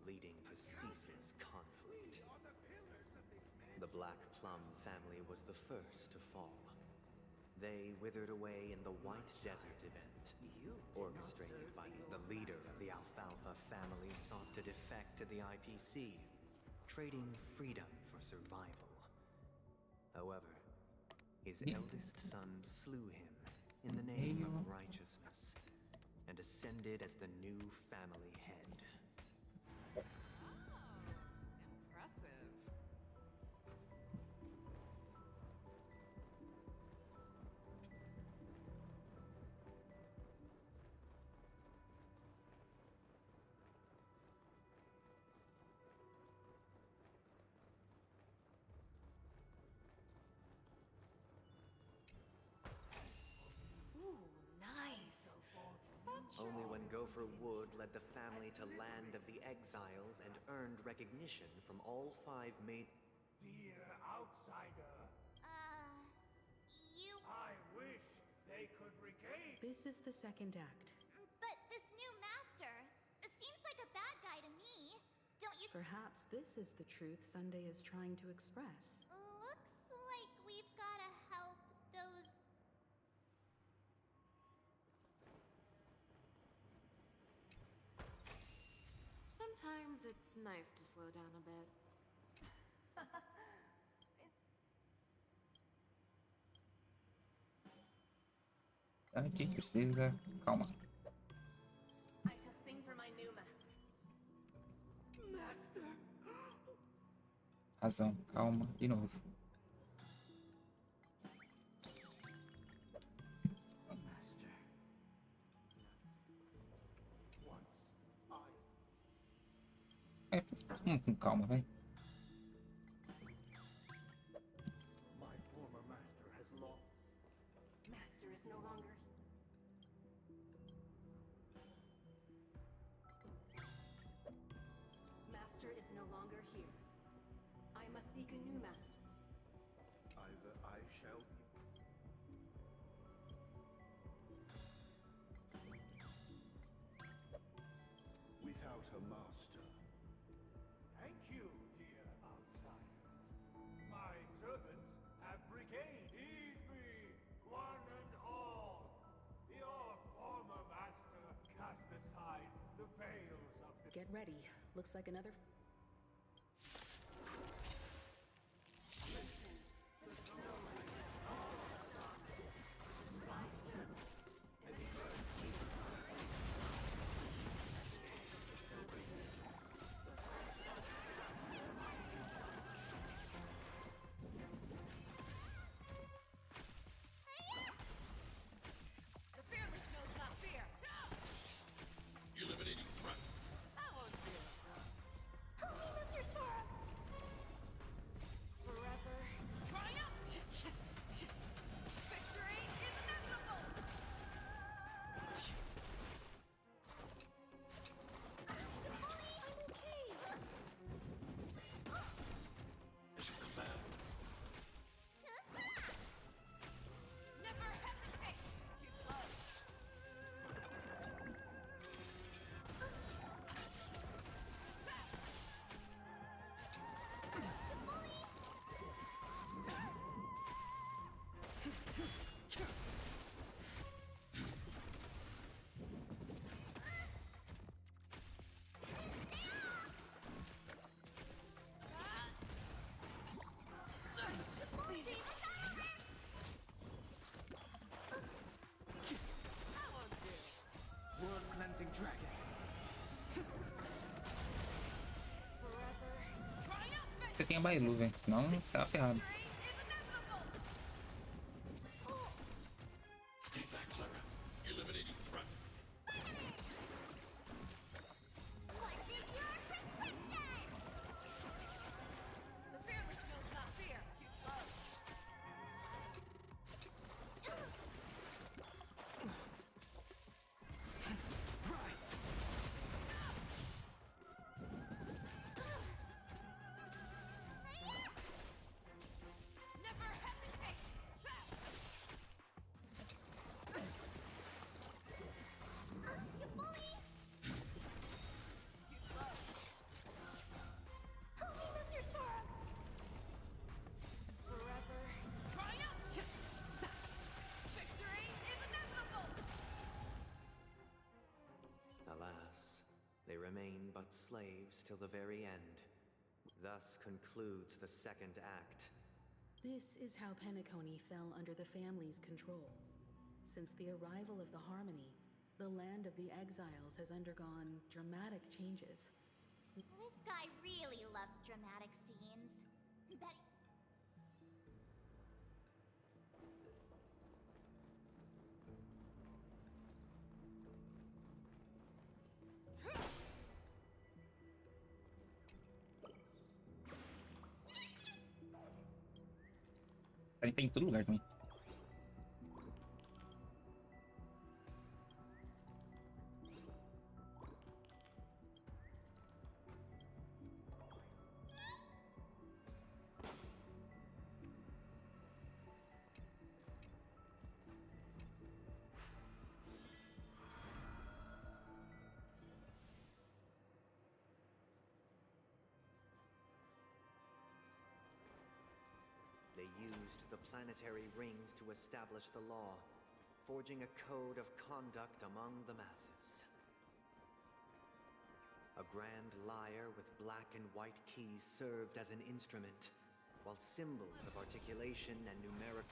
leading to ceaseless conflict. The Black Plum family was the first to fall. They withered away in the White Desert event, orchestrated by the leader of the Alfalfa family sought to defect to the IPC, trading freedom for survival. However, his eldest son slew him in the name of righteousness and ascended as the new family head. Impressive. Only when Gopher Wood led the family to land of the exiles and earned recognition from all 5 Dear outsider, You... I wish they could regain... This is the second act. But this new master seems like a bad guy to me. Don't you... Perhaps this is the truth Sunday is trying to express. Looks like we've gotta help those... Sometimes it's nice to slow down a bit. A gente precisa... Calma. I shall sing for my new master. Master! Razão. Calma. De novo. Master. É, com calma, vai. My former master has lost. Master is no longer... Master is no longer here. I must seek a new master. Either I shall be... Without a master. Thank you, dear outsiders. My servants have regained. Heed me, one and all. Your former master cast aside the veils of the... Get ready. Looks like another... The fearless knows not fear. Eliminating threat. I won't fear. Holy Mr. Tora! Forever triumph! Victory is inevitable! Mission command. Never hesitate! Too slow. World cleansing dragon. Você tem a Bailu, velho. Senão tá ferrado. Stay back, Clara. Eliminating threat. What's in your prescription? The fearless knows not fear. Too slow. Rise. They remain but slaves till the very end. Thus concludes the second act. This is how Penacony fell under the family's control. Since the arrival of the Harmony, the land of the exiles has undergone dramatic changes. This guy really loves dramatic scenes. That... Ele tá em todo lugar também. They used the planetary rings to establish the law, forging a code of conduct among the masses. A grand lyre with black and white keys served as an instrument, while symbols of articulation and numeric...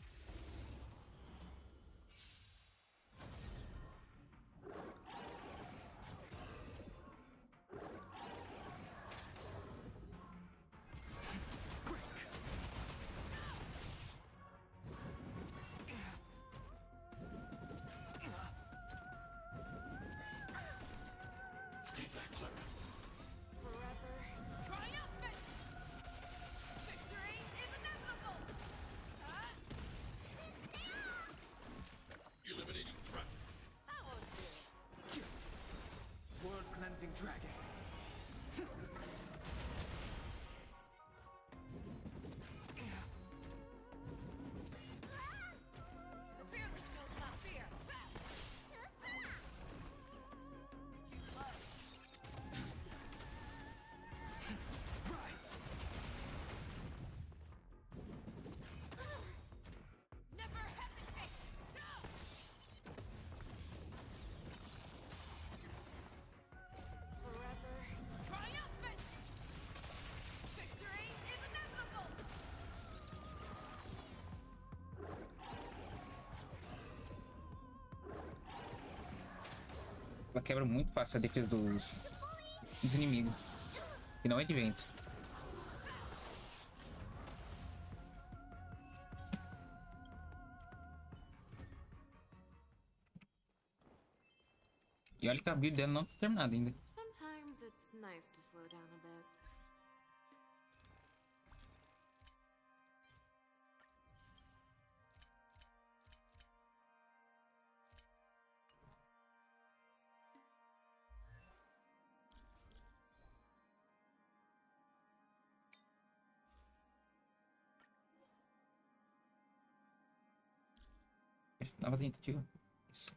Stay back, Clara. Forever triumphant! Victory is inevitable! Huh? Eliminating threat. That was good. World-cleansing dragon. The fearless feels not fear. Too slow. Rise! Never hesitate! Go! Forever triumphant! Victory is inevitable! Ela quebra muito fácil a defesa dos inimigos. E não é de vento. E olha que a build dela não tá terminada ainda. Sometimes it's nice to slow down a bit. Nova tentativa. Isso.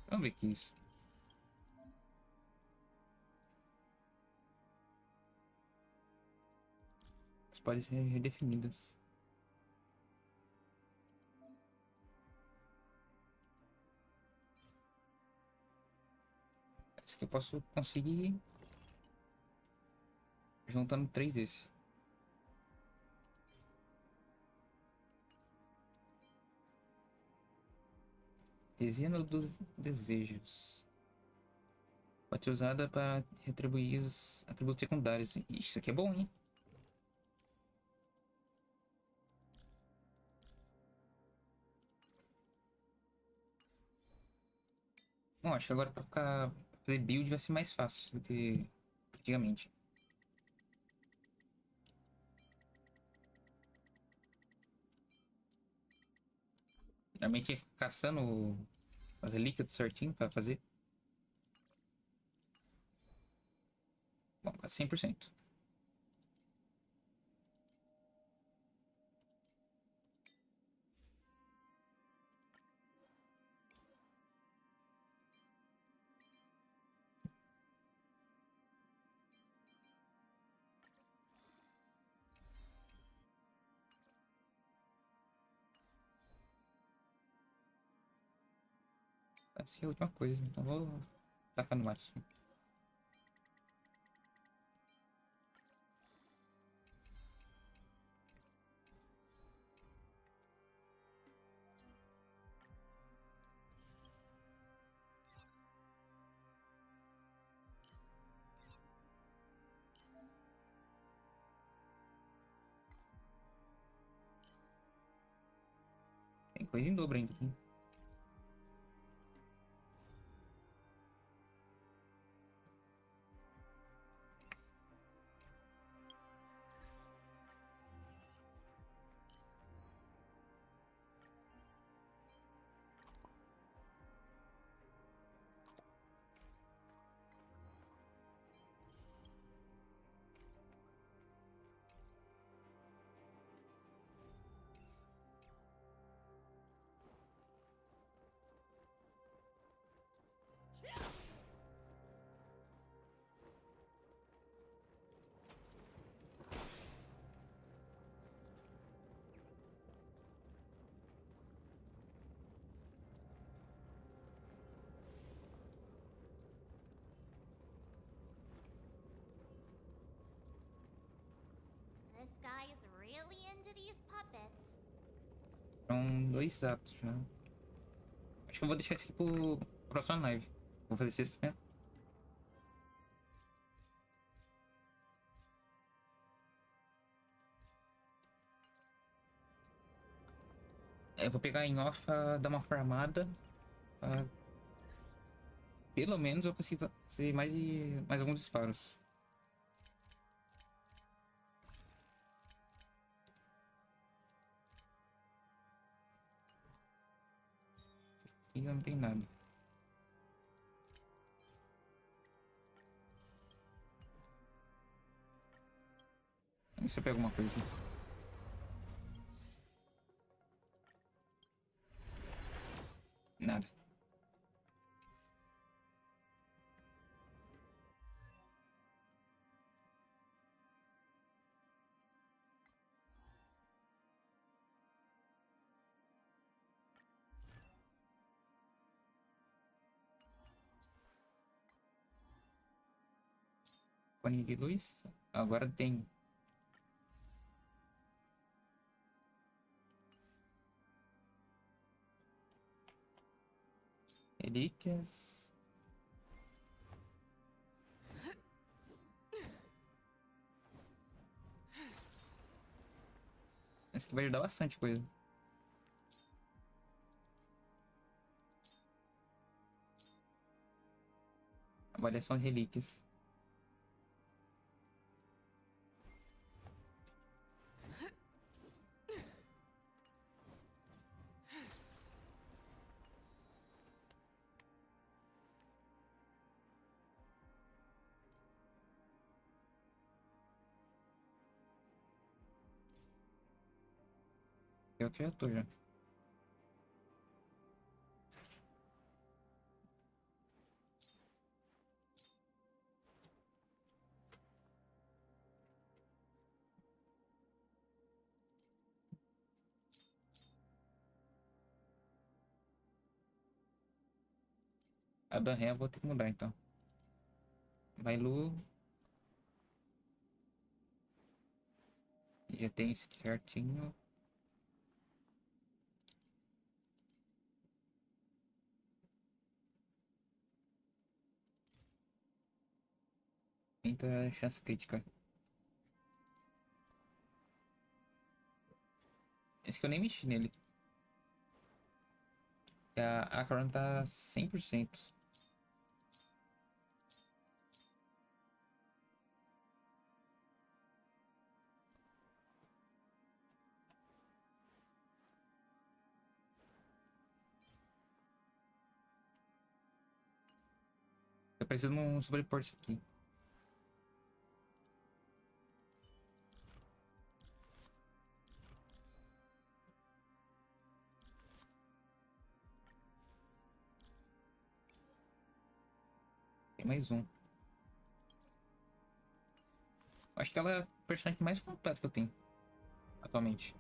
Vamos ver aqui isso. Elas podem ser redefinidas. Esse aqui eu posso conseguir juntando 3 desses. Resina dos desejos. Pode ser usada para retribuir os atributos secundários. Ixi, isso aqui é bom, hein? Bom, acho que agora para fazer build vai ser mais fácil do que antigamente. Realmente ia ficar caçando as relíquias tudo certinho para fazer. Bom, quase 100%. Essa é a última coisa, então vou tacar no máximo. Tem coisa em dobro ainda aqui. This guy is really into these puppets. São 2 atos já. Acho que eu vou deixar isso aqui pro próxima live. Vou fazer sexta, né? Eu vou pegar em off pra dar uma farmada. Pra... Pelo menos eu consigo fazer mais alguns disparos. Aqui não tem nada. Vamos ver se eu pego alguma coisa. Nada. Cone de luz. Agora tem. Relíquias. Esse aqui vai ajudar bastante coisa. Avaliação de relíquias. Eu que já tô já. A da ré eu vou ter que mudar então. Vai Lu. Já tem esse certinho. Muita chance crítica. Esse que eu nem mexi nele. A corona tá 100%. Eu preciso de um sobrepor isso aqui. Tem mais um. Acho que ela é a personagem mais completa que eu tenho atualmente.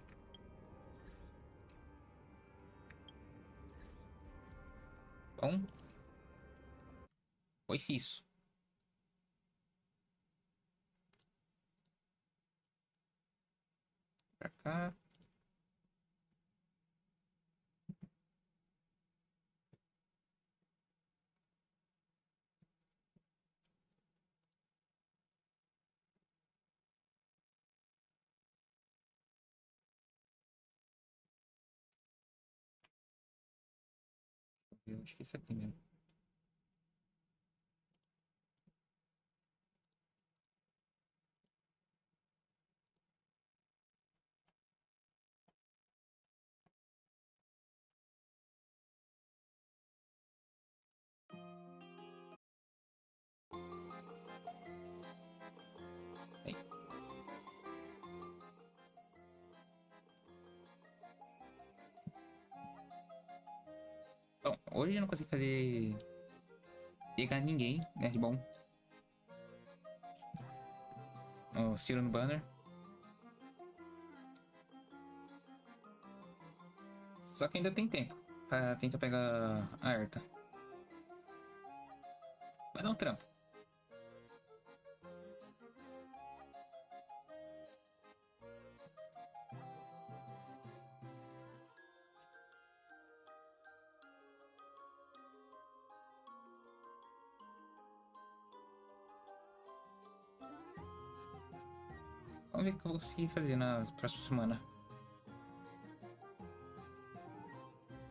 Bom. Foi isso. Pra cá. Eu acho que esse aqui mesmo. Aí. Bom, hoje eu não consegui pegar ninguém, né? De bom. Os tiros no banner. Só que ainda tem tempo pra tentar pegar a Arta. Vai dar um trampo. Vamos ver o que eu vou conseguir fazer na próxima semana.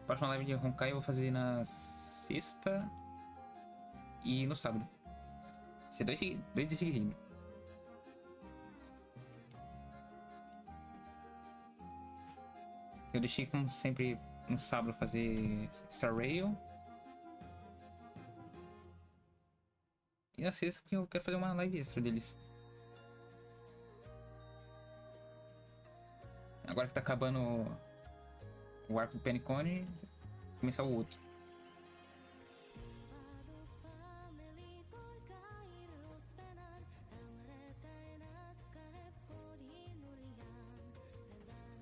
Próxima live de Honkai eu vou fazer na sexta e no sábado. Ser dois dias seguidos. Eu deixei, como sempre, no sábado fazer Star Rail. E na sexta porque eu quero fazer uma live extra deles. Agora que tá acabando o arco do Penicone, começar o outro.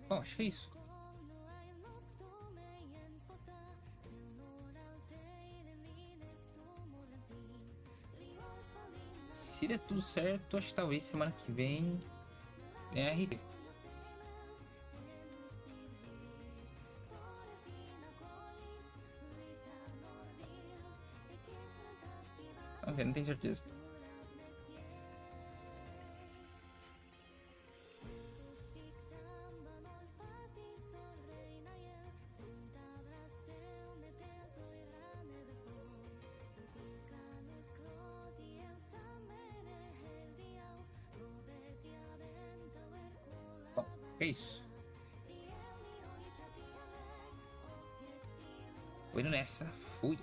Bom, acho que é isso. Se der tudo certo, acho que talvez semana que vem é RP. Vamos ver, não tenho certeza. Bom, é isso. Vou indo nessa. Fui.